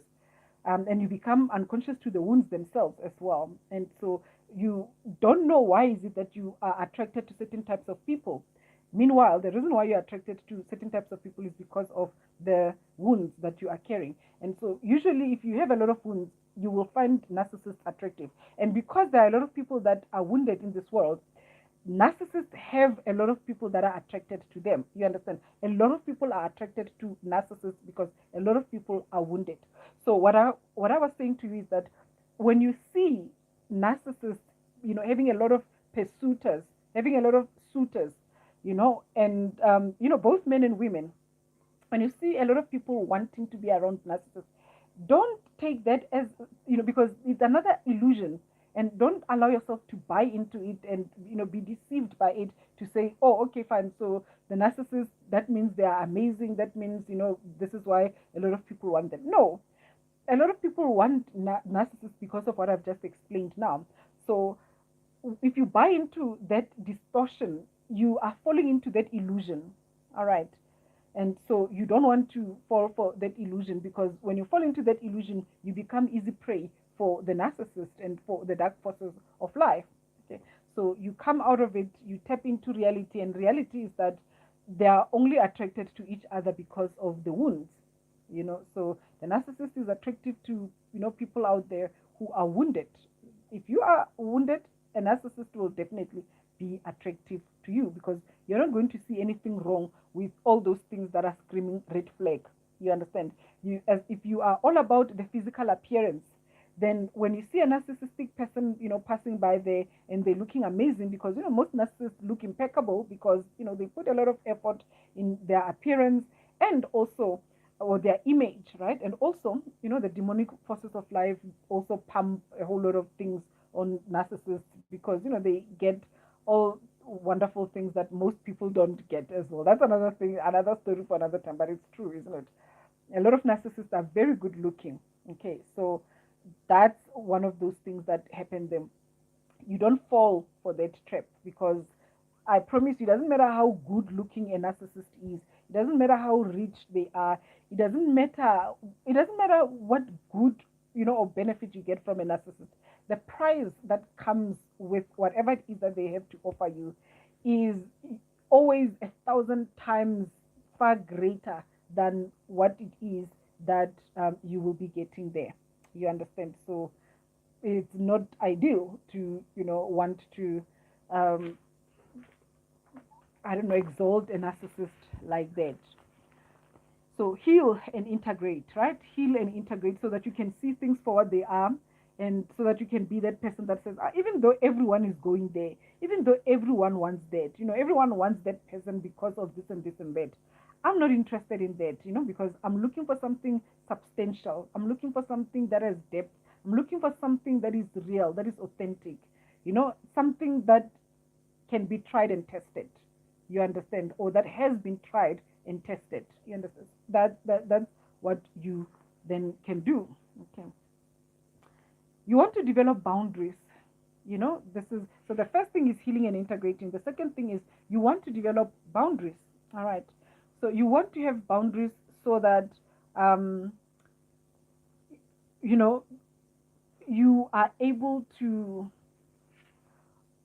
and you become unconscious to the wounds themselves as well. And so you don't know why is it that you are attracted to certain types of people. Meanwhile, the reason why you're attracted to certain types of people is because of the wounds that you are carrying. And so usually if you have a lot of wounds, you will find narcissists attractive. And because there are a lot of people that are wounded in this world, narcissists have a lot of people that are attracted to them. You understand? A lot of people are attracted to narcissists because a lot of people are wounded. So what I was saying to you is that when you see narcissists, having a lot of pursuiters, having a lot of suitors, and both men and women, when you see a lot of people wanting to be around narcissists, don't take that as, because it's another illusion, and don't allow yourself to buy into it and be deceived by it to say, oh, okay, fine, so the narcissist, that means they are amazing, that means this is why a lot of people want them. No, a lot of people want narcissists because of what I've just explained now. So if you buy into that distortion, you are falling into that illusion. All right. And so you don't want to fall for that illusion, because when you fall into that illusion, you become easy prey for the narcissist and for the dark forces of life. Okay. So you come out of it, you tap into reality, and reality is that they are only attracted to each other because of the wounds. So the narcissist is attractive to people out there who are wounded. If you you are wounded, a narcissist will definitely be attractive to you, because you're not going to see anything wrong with all those things that are screaming red flag. You understand? You, as if you are all about the physical appearance, then when you see a narcissistic person, passing by there and they're looking amazing, because most narcissists look impeccable, because they put a lot of effort in their appearance, and also or their image, right? And also, the demonic forces of life also pump a whole lot of things on narcissists, because they get all wonderful things that most people don't get as well. That's another thing, another story for another time, but it's true, isn't it? A lot of narcissists are very good looking. Okay, so that's one of those things that happen them. You don't fall for that trap, because I promise you, it doesn't matter how good looking a narcissist is. It doesn't matter how rich they are. It doesn't matter. It doesn't matter what good, or benefit you get from a narcissist. The price that comes with whatever it is that they have to offer you is always 1,000 times far greater than what it is that you will be getting there. You understand? So it's not ideal to, want to um, I don't know, exalt a narcissist like that. So heal and integrate, right? Heal and integrate, so that you can see things for what they are, and so that you can be that person that says, even though everyone is going there, even though everyone wants that, everyone wants that person because of this and this and that. I'm not interested in that, because I'm looking for something substantial. I'm looking for something that has depth. I'm looking for something that is real, that is authentic, something that can be tried and tested. You understand? Or that has been tried and tested. You understand? That's what you then can do. Okay. You want to develop boundaries. This is so the first thing is healing and integrating. The second thing is you want to develop boundaries. All right. So you want to have boundaries, so that um, you know you are able to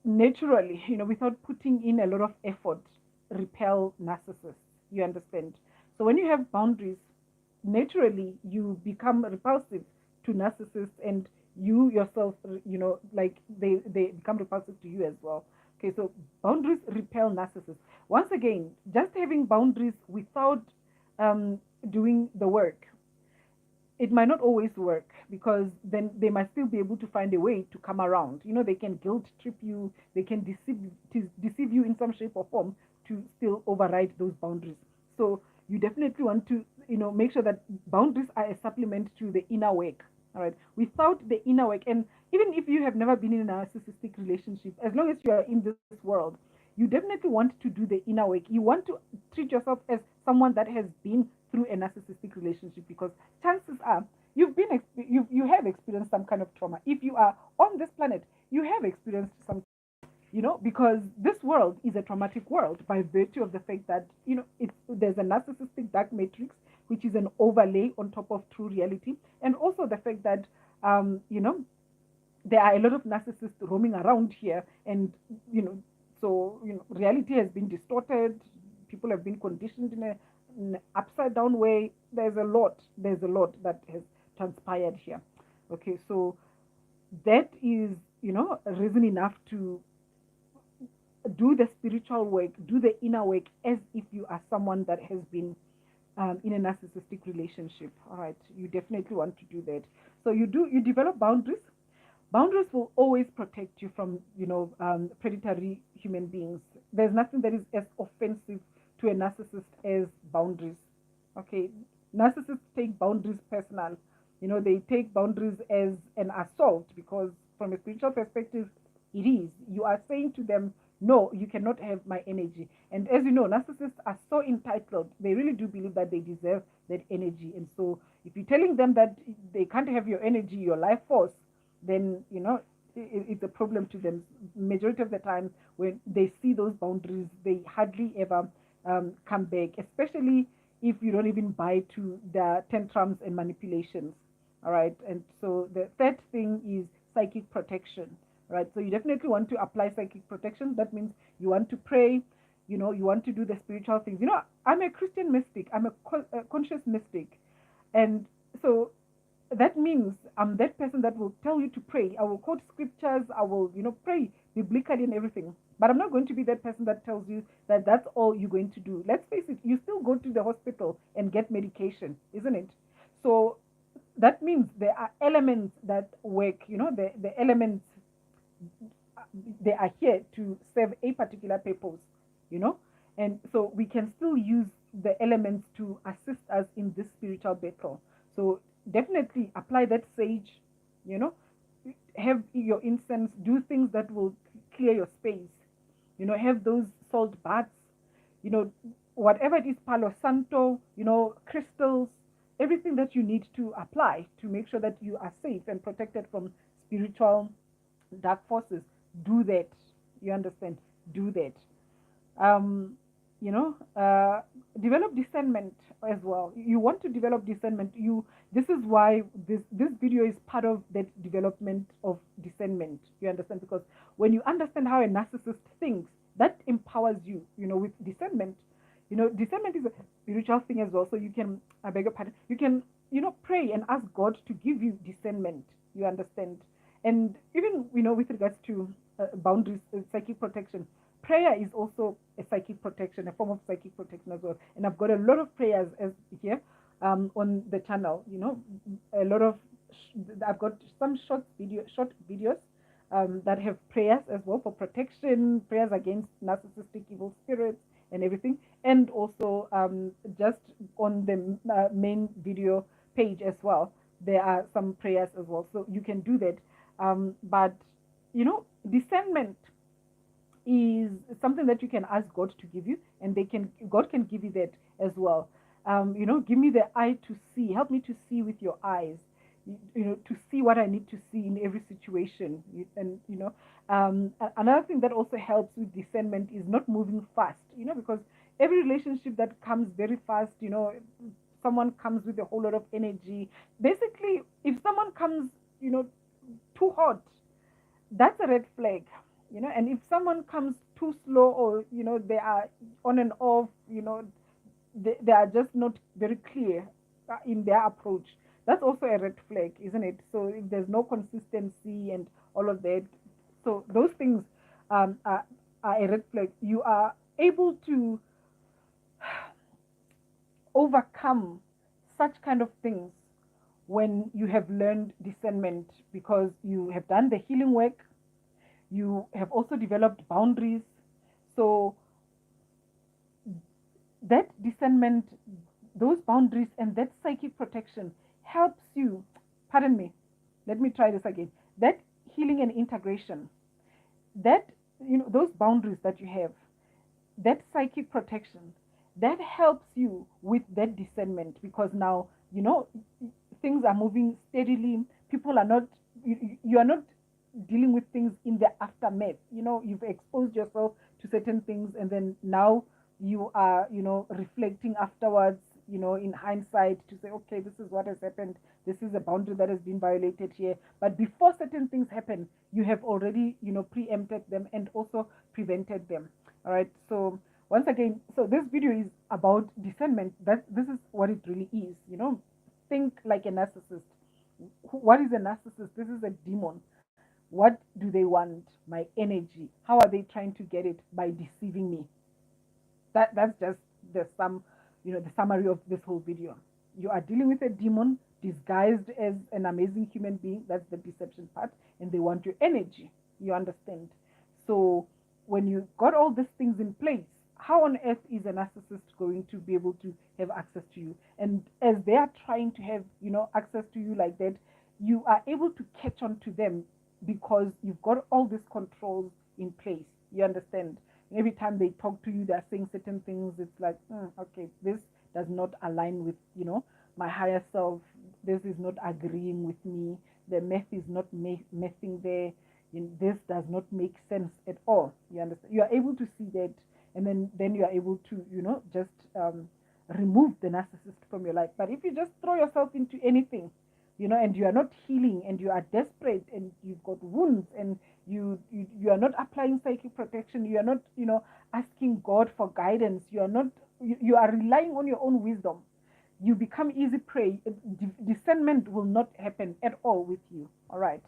naturally, without putting in a lot of effort, repel narcissists. You understand? So when you have boundaries, naturally you become repulsive to narcissists, and you yourself, like they become repulsive to you as well. Okay, so boundaries repel narcissists. Once again, just having boundaries without doing the work, it might not always work, because then they might still be able to find a way to come around. They can guilt trip you, they can deceive you in some shape or form to still override those boundaries. So you definitely want to, make sure that boundaries are a supplement to the inner work. All right. Without the inner work, and even if you have never been in a narcissistic relationship, as long as you are in this world, you definitely want to do the inner work. You want to treat yourself as someone that has been through a narcissistic relationship, because chances are you have experienced some kind of trauma. If you are on this planet, you have experienced some, because this world is a traumatic world, by virtue of the fact that there's a narcissistic dark matrix, which is an overlay on top of true reality, and also the fact that there are a lot of narcissists roaming around here, and so reality has been distorted. People have been conditioned in an upside down way. There's a lot that has transpired here. Okay, so that is reason enough to do the spiritual work, do the inner work, as if you are someone that has been in a narcissistic relationship. All right, you definitely want to do that. So you develop boundaries. Boundaries will always protect you from predatory human beings. There's nothing that is as offensive to a narcissist as boundaries. Okay, narcissists take boundaries personal. They take boundaries as an assault, because from a spiritual perspective, it is. You are saying to them, no, you cannot have my energy. And as you know, narcissists are so entitled. They really do believe that they deserve that energy. And so if you're telling them that they can't have your energy, your life force, then it's a problem to them. Majority of the time, when they see those boundaries, they hardly ever come back, especially if you don't even buy to their tantrums and manipulations. All right. And so the third thing is psychic protection. Right. So you definitely want to apply psychic protection. That means you want to pray. You want to do the spiritual things. I'm a Christian mystic. I'm a conscious mystic. And so that means I'm that person that will tell you to pray. I will quote scriptures. I will, pray biblically and everything. But I'm not going to be that person that tells you that that's all you're going to do. Let's face it, you still go to the hospital and get medication, isn't it? So that means there are elements that work, the elements, they are here to serve a particular purpose, you know, and so we can still use the elements to assist us in this spiritual battle. So definitely apply that sage, you know, have your incense, do things that will clear your space, have those salt baths, whatever it is, Palo Santo, crystals, everything that you need to apply to make sure that you are safe and protected from spiritual dark forces. Do that. You understand? Do that. Um, develop discernment as well. You want to develop discernment. This is why this video is part of that development of discernment. You understand? Because when you understand how a narcissist thinks, that empowers you, with discernment. Discernment is a spiritual thing as well. So you can, I beg your pardon, you can, pray and ask God to give you discernment. You understand? And even, with regards to boundaries, psychic protection, prayer is also a psychic protection, a form of psychic protection as well. And I've got a lot of prayers as here on the channel. A lot of I've got some short videos that have prayers as well for protection, prayers against narcissistic evil spirits and everything, and also just on the main video page as well, there are some prayers as well, so you can do that. But discernment is something that you can ask God to give you, and God can give you that as well. Give me the eye to see, help me to see with your eyes, to see what I need to see in every situation. And another thing that also helps with discernment is not moving fast, because every relationship that comes very fast, someone comes with a whole lot of energy. Basically, if someone comes, too hot, that's a red flag. And if someone comes too slow, or they are on and off, they are just not very clear in their approach, that's also a red flag, isn't it? So if there's no consistency and all of that, so those things are a red flag. You are able to overcome such kind of things when you have learned discernment, because you have done the healing work, you have also developed boundaries. So that discernment, those boundaries, and that psychic protection helps you, pardon me, let me try this again. That healing and integration, that, those boundaries that you have, that psychic protection, that helps you with that discernment, because now, things are moving steadily. People are not, you are not dealing with things in the aftermath. You've exposed yourself to certain things, and then now you are, reflecting afterwards, in hindsight, to say, okay, this is what has happened. This is a boundary that has been violated here. But before certain things happen, you have already, preempted them and also prevented them. All right. So once again, so this video is about discernment. That this is what it really is. Think like a narcissist. What is a narcissist? This is a demon. What do they want? My energy. How are they trying to get it? By deceiving me. That's just the summary of this whole video. You are dealing with a demon disguised as an amazing human being. That's the deception part. And they want your energy. You understand? So when you got all these things in place, how on earth is a narcissist going to be able to have access to you? And as they are trying to have, access to you like that, you are able to catch on to them, because you've got all these controls in place. You understand? Every time they talk to you, they're saying certain things. It's like, okay, this does not align with, my higher self. This is not agreeing with me. The math is not mathing there. This does not make sense at all. You understand? You are able to see that, and then you are able to, just remove the narcissist from your life. But if you just throw yourself into anything, and you are not healing, and you are desperate, and you've got wounds, and you are not applying psychic protection, you are not, asking God for guidance, you are not, you are relying on your own wisdom, you become easy prey. Discernment will not happen at all with you. All right.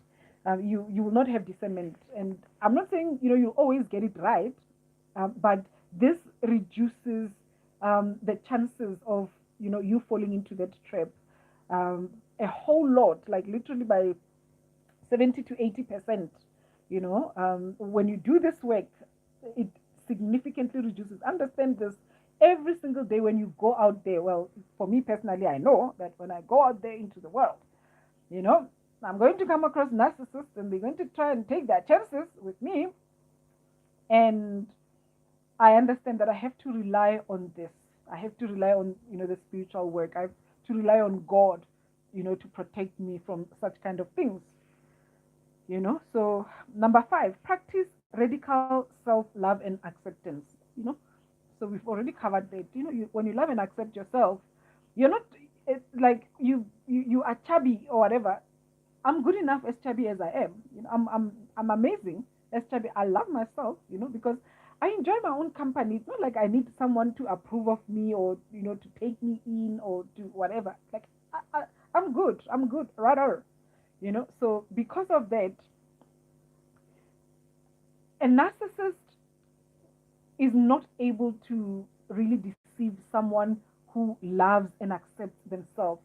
You will not have discernment. And I'm not saying, you'll always get it right, but this reduces the chances of, you falling into that trap a whole lot, like literally by 70 to 80%. When you do this work, it significantly reduces. Understand this every single day when you go out there. Well, for me personally, I know that when I go out there into the world, you know, I'm going to come across narcissists and they're going to try and take their chances with me. And I understand that I have to rely on this. I have to rely on, the spiritual work. I have to rely on God, to protect me from such kind of things. So number 5, practice radical self-love and acceptance. So we've already covered that. When you love and accept yourself, you're not like you are chubby or whatever. I'm good enough as chubby as I am. I'm amazing as chubby. I love myself, because I enjoy my own company. It's not like I need someone to approve of me or to take me in or do whatever. Like I'm good. I'm good. Rather, So because of that, a narcissist is not able to really deceive someone who loves and accepts themselves.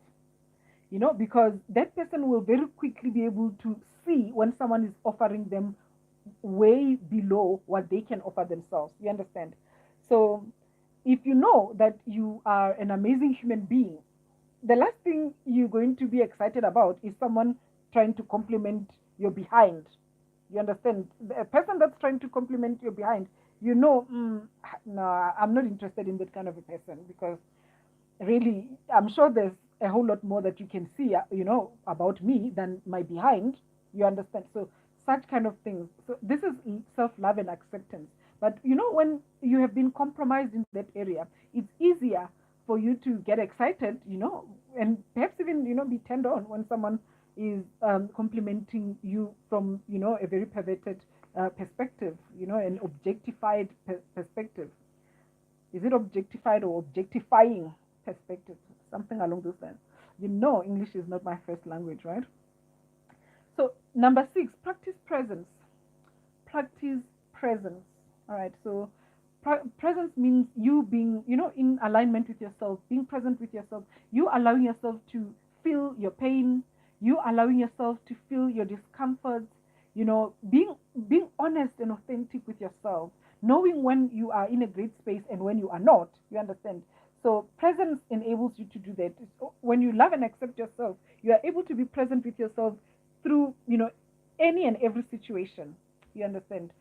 Because that person will very quickly be able to see when someone is offering them way below what they can offer themselves. You understand? So if you know that you are an amazing human being, the last thing you're going to be excited about is someone trying to compliment your behind. You understand? A person that's trying to compliment your behind, no, I'm not interested in that kind of a person, because really, I'm sure there's a whole lot more that you can see, about me than my behind. You understand? So such kind of things. So this is self-love and acceptance. But when you have been compromised in that area, it's easier for you to get excited, and perhaps even, be turned on when someone is complimenting you from, a very perverted perspective, an objectified perspective. Is it objectified or objectifying perspective? Something along those lines. English is not my first language, right? So number 6, practice presence. Practice presence. All right. So presence means you being, in alignment with yourself, being present with yourself, you allowing yourself to feel your pain, you allowing yourself to feel your discomfort, being honest and authentic with yourself, knowing when you are in a great space and when you are not. You understand? So presence enables you to do that. When you love and accept yourself, you are able to be present with yourself through, any and every situation. You understand?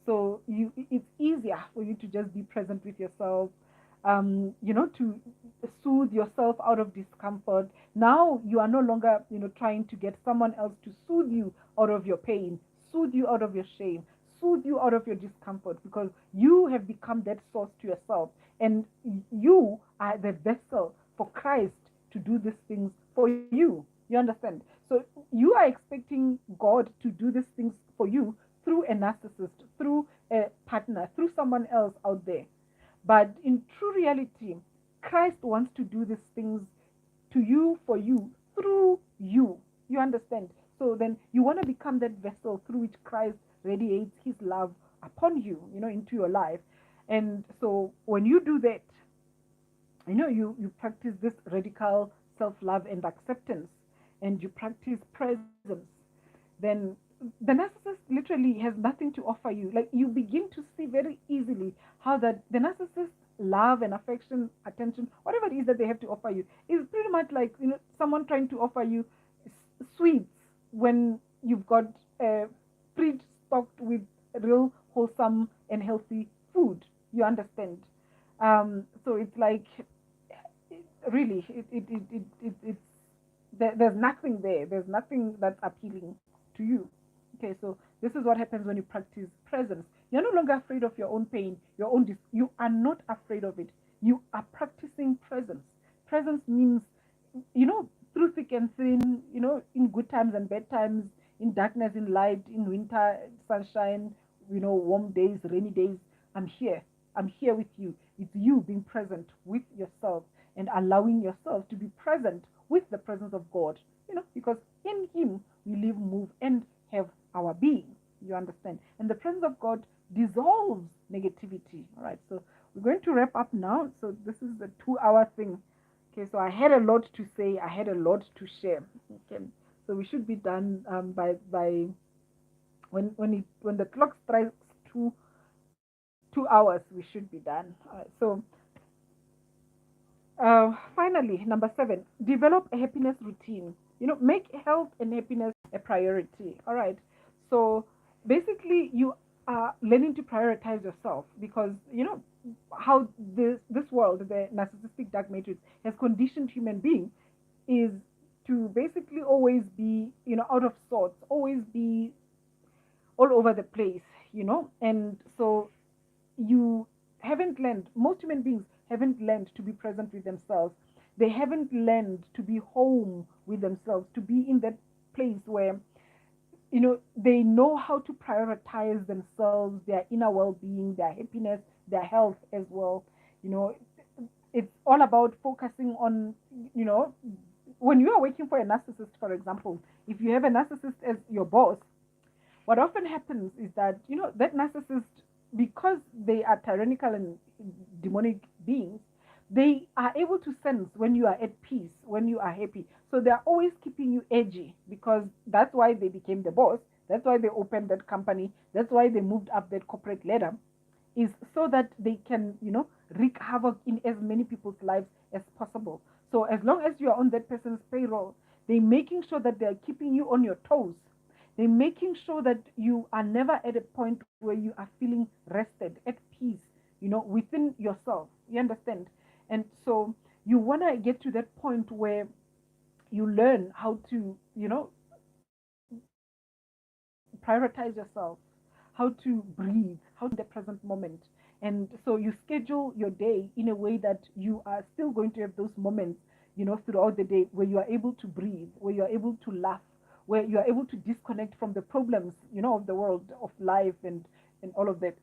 So it's easier for you to just be present with yourself, to soothe yourself out of discomfort. Now you are no longer, trying to get someone else to soothe you out of your pain, soothe you out of your shame, soothe you out of your discomfort, because you have become that source to yourself, and you are the vessel for Christ to do these things for you. You understand? So you are expecting God to do these things for you through a narcissist, through a partner, through someone else out there. But in true reality, Christ wants to do these things to you, for you, through you. You understand? So then you want to become that vessel through which Christ radiates his love upon you, into your life. And so when you do that, you practice this radical self-love and acceptance, and you practice presence, then the narcissist literally has nothing to offer you. Like, you begin to see very easily how that the narcissist love and affection, attention, whatever it is that they have to offer you, is pretty much like, someone trying to offer you sweets when you've got a fridge stocked with real wholesome and healthy food. You understand? So it's like, really, it's there's nothing there. There's nothing that's appealing to you. Okay, so this is what happens when you practice presence. You're no longer afraid of your own pain, you are not afraid of it. You are practicing presence. Presence means, through thick and thin, in good times and bad times, in darkness, in light, in winter, sunshine, warm days, rainy days. I'm here. I'm here with you. It's you being present with yourself. and allowing yourself to be present with the presence of God, because in Him we live, move, and have our being. You understand? And the presence of God dissolves negativity. All right. So we're going to wrap up now. So this is the 2 hour thing. Okay. So I had a lot to say. I had a lot to share. Okay. So we should be done by when the clock strikes 2 hours. We should be done. All right. So finally, number 7, develop a happiness routine. Make health and happiness a priority. All right. So basically, you are learning to prioritize yourself, because how this world, the narcissistic dark matrix, has conditioned human beings is to basically always be out of sorts, always be all over the place, and so you haven't learned, most human beings haven't learned to be present with themselves. They haven't learned to be home with themselves, to be in that place where they know how to prioritize themselves, their inner well-being, their happiness, their health as well. you know it's all about focusing on, you know when you are working for a narcissist, for example, if you have a narcissist as your boss, what often happens is that that narcissist, because they are tyrannical and demonic beings, they are able to sense when you are at peace, when you are happy. So they are always keeping you edgy, because that's why they became the boss, that's why they opened that company, that's why they moved up that corporate ladder, is so that they can wreak havoc in as many people's lives as possible. So as long as you are on that person's payroll, they're making sure that they're keeping you on your toes. They're making sure that you are never at a point where you are feeling rested, at peace, within yourself. You understand? And so you want to get to that point where you learn how to, prioritize yourself, how to breathe, how to the present moment. And so you schedule your day in a way that you are still going to have those moments, throughout the day, where you are able to breathe, where you are able to laugh, where you are able to disconnect from the problems, of the world, of life, and all of that.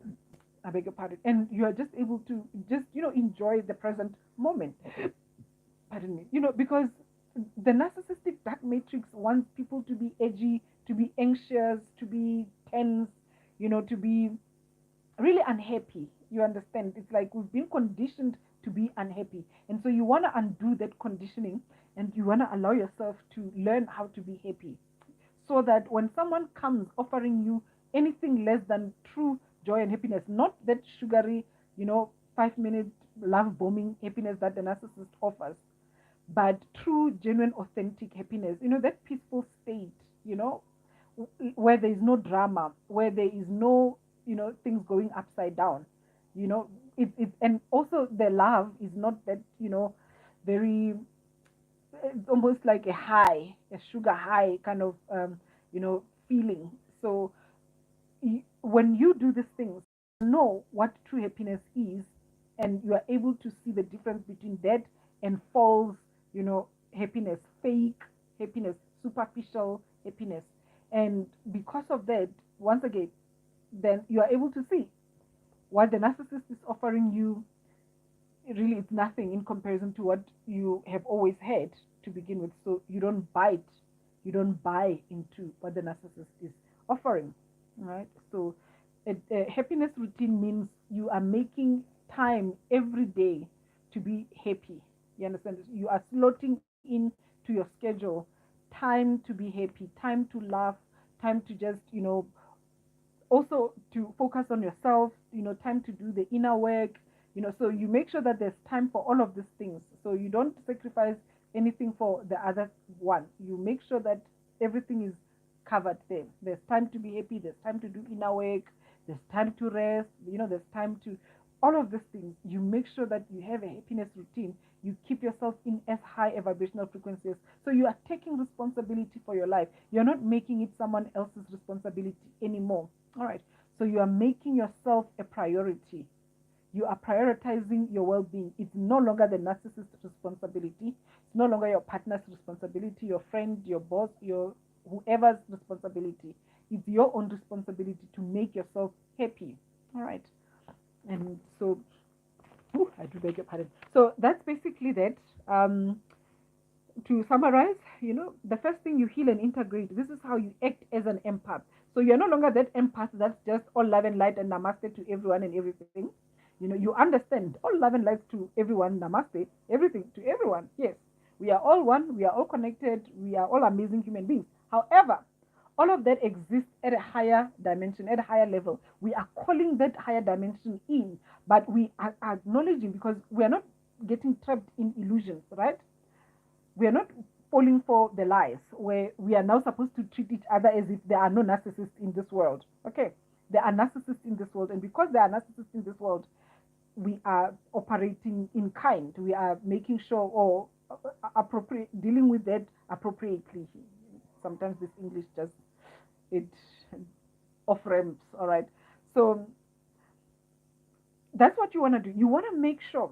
I beg your pardon. And you are just able to just, enjoy the present moment. Pardon me. Because the narcissistic dark matrix wants people to be edgy, to be anxious, to be tense, to be really unhappy. You understand? It's like we've been conditioned to be unhappy. And so you want to undo that conditioning, and you want to allow yourself to learn how to be happy, so that when someone comes offering you anything less than true joy and happiness, not that sugary, 5 minute love bombing happiness that the narcissist offers, but true, genuine, authentic happiness, that peaceful state, where there is no drama, where there is no, things going upside down, and also the love is not that, very, it's almost like a high, a sugar high kind of, feeling. So when you do these things, know what true happiness is, and you are able to see the difference between that and false, happiness, fake happiness, superficial happiness. And because of that, once again, then you are able to see what the narcissist is offering you. Really, it's nothing in comparison to what you have always had to begin with. So you don't bite, you don't buy into what the narcissist is offering. Right? So a happiness routine means you are making time every day to be happy. You understand? You are slotting in to your schedule time to be happy, time to laugh, time to just, also to focus on yourself, time to do the inner work, so you make sure that there's time for all of these things. So you don't sacrifice anything for the other one. You make sure that everything is covered there. There's time to be happy, there's time to do inner work, there's time to rest, there's time to all of these things. You make sure that you have a happiness routine. You keep yourself in as high a vibrational frequencies. So you are taking responsibility for your life. You're not making it someone else's responsibility anymore. All right. So you are making yourself a priority. You are prioritizing your well-being. It's no longer the narcissist's responsibility. It's no longer your partner's responsibility, your friend, your boss, your whoever's responsibility. It's your own responsibility to make yourself happy. All right. And so I do beg your pardon. So that's basically that. To summarize, the first thing, you heal and integrate. This is how you act as an empath. So you're no longer that empath that's just all love and light and namaste to everyone and everything. You understand all love and light to everyone, namaste, everything to everyone. Yes, we are all one, we are all connected, we are all amazing human beings. However, all of that exists at a higher dimension, at a higher level. We are calling that higher dimension in, but we are acknowledging, because we are not getting trapped in illusions, right? We are not falling for the lies where we are now supposed to treat each other as if there are no narcissists in this world. Okay, there are narcissists in this world, and because there are narcissists in this world, we are operating in kind. We are making sure, or appropriate, dealing with that appropriately. Sometimes this English just, it off ramps. All right, so that's what you want to do. You want to make sure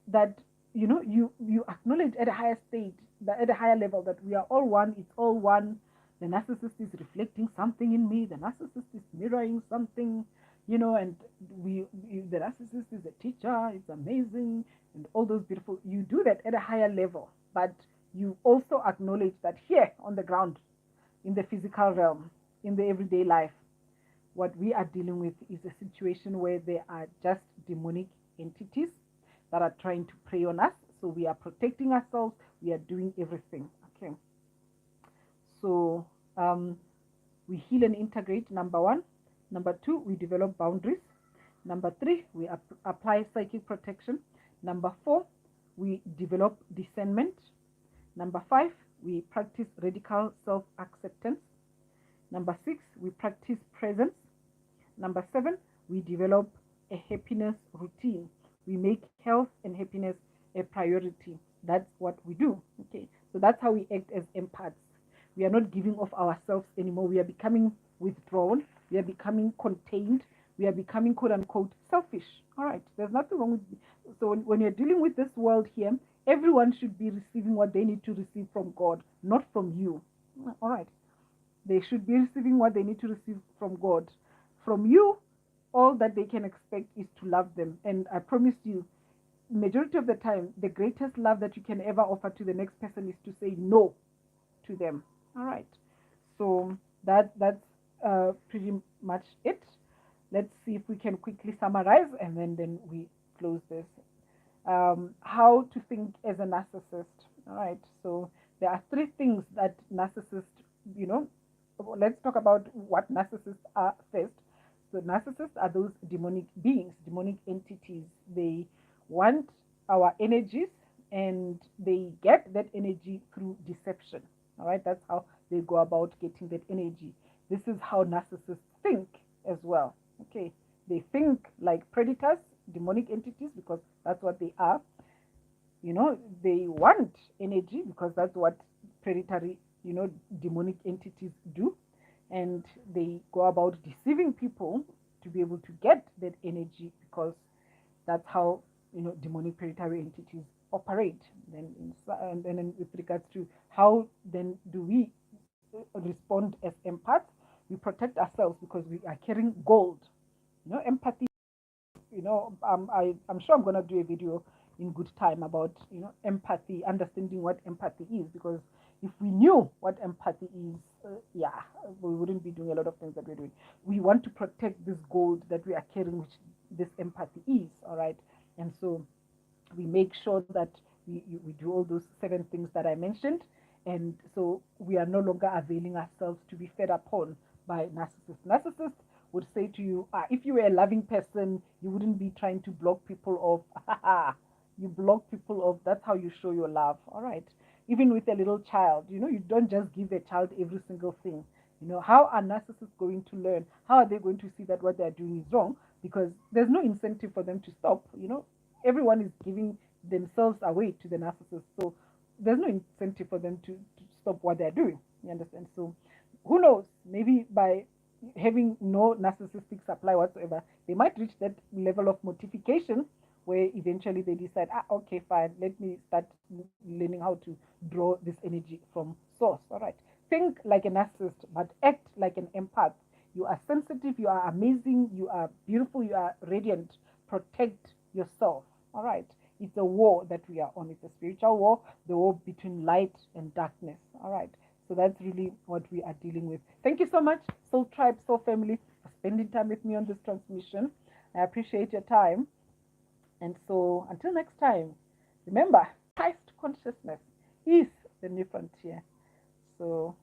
that you acknowledge at a higher state, that at a higher level, that we are all one. It's all one. The narcissist is reflecting something in me. The narcissist is mirroring something, and the narcissist is a teacher. It's amazing, and all those beautiful. You do that at a higher level, but you also acknowledge that here on the ground, in the physical realm, in the everyday life, what we are dealing with is a situation where there are just demonic entities that are trying to prey on us. So we are protecting ourselves. We are doing everything. Okay. So we heal and integrate, number one. Number two, we develop boundaries. Number three, we apply psychic protection. Number four, we develop discernment. Number five, we practice radical self-acceptance. Number six, we practice presence. Number seven, we develop a happiness routine. We make health and happiness a priority. That's what we do. Okay, so that's how we act as empaths. We are not giving of ourselves anymore. We are becoming withdrawn. We are becoming contained. We are becoming, quote unquote, selfish. All right, there's nothing wrong with. So when you're dealing with this world here, everyone should be receiving what they need to receive from God, not from you. All right, they should be receiving what they need to receive from God. From you, all that they can expect is to love them. And I promise you, majority of the time, the greatest love that you can ever offer to the next person is to say no to them. All right. So that's pretty much it. Let's see if we can quickly summarize, and then we close this. How to think as a narcissist. All right. So there are three things that narcissists, let's talk about what narcissists are first. So narcissists are those demonic beings, demonic entities. They want our energies, and they get that energy through deception. All right, that's how they go about getting that energy. This is how narcissists think as well. Okay, they think like predators, demonic entities, because that's what they are. They want energy because that's what predatory, demonic entities do. And they go about deceiving people to be able to get that energy, because that's how demonic predatory entities operate. And then with regards to how then do we respond as empaths, we protect ourselves because we are carrying gold. Empathy. I'm sure I'm gonna do a video in good time about empathy, understanding what empathy is, because if we knew what empathy is, yeah, we wouldn't be doing a lot of things that we're doing. We want to protect this gold that we are carrying, which this empathy is. All right, and so we make sure that we do all those seven things that I mentioned, and so we are no longer availing ourselves to be fed upon by narcissists. Narcissists would say to you, if you were a loving person, you wouldn't be trying to block people off. You block people off. That's how you show your love. All right. Even with a little child, you don't just give a child every single thing. How are narcissists going to learn? How are they going to see that what they're doing is wrong? Because there's no incentive for them to stop. Everyone is giving themselves away to the narcissist. So there's no incentive for them to stop what they're doing. You understand? So who knows? Maybe by having no narcissistic supply whatsoever, they might reach that level of mortification where eventually they decide, okay, fine, let me start learning how to draw this energy from source. All right. Think like a narcissist, but act like an empath. You are sensitive, you are amazing, you are beautiful, you are radiant. Protect yourself. All right. It's a war that we are on. It's a spiritual war, the war between light and darkness. All right. So that's really what we are dealing with. Thank you so much, Soul Tribe, Soul Family, for spending time with me on this transmission. I appreciate your time. And so until next time, remember, Christ consciousness is the new frontier. So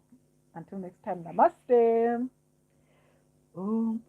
until next time, namaste. Om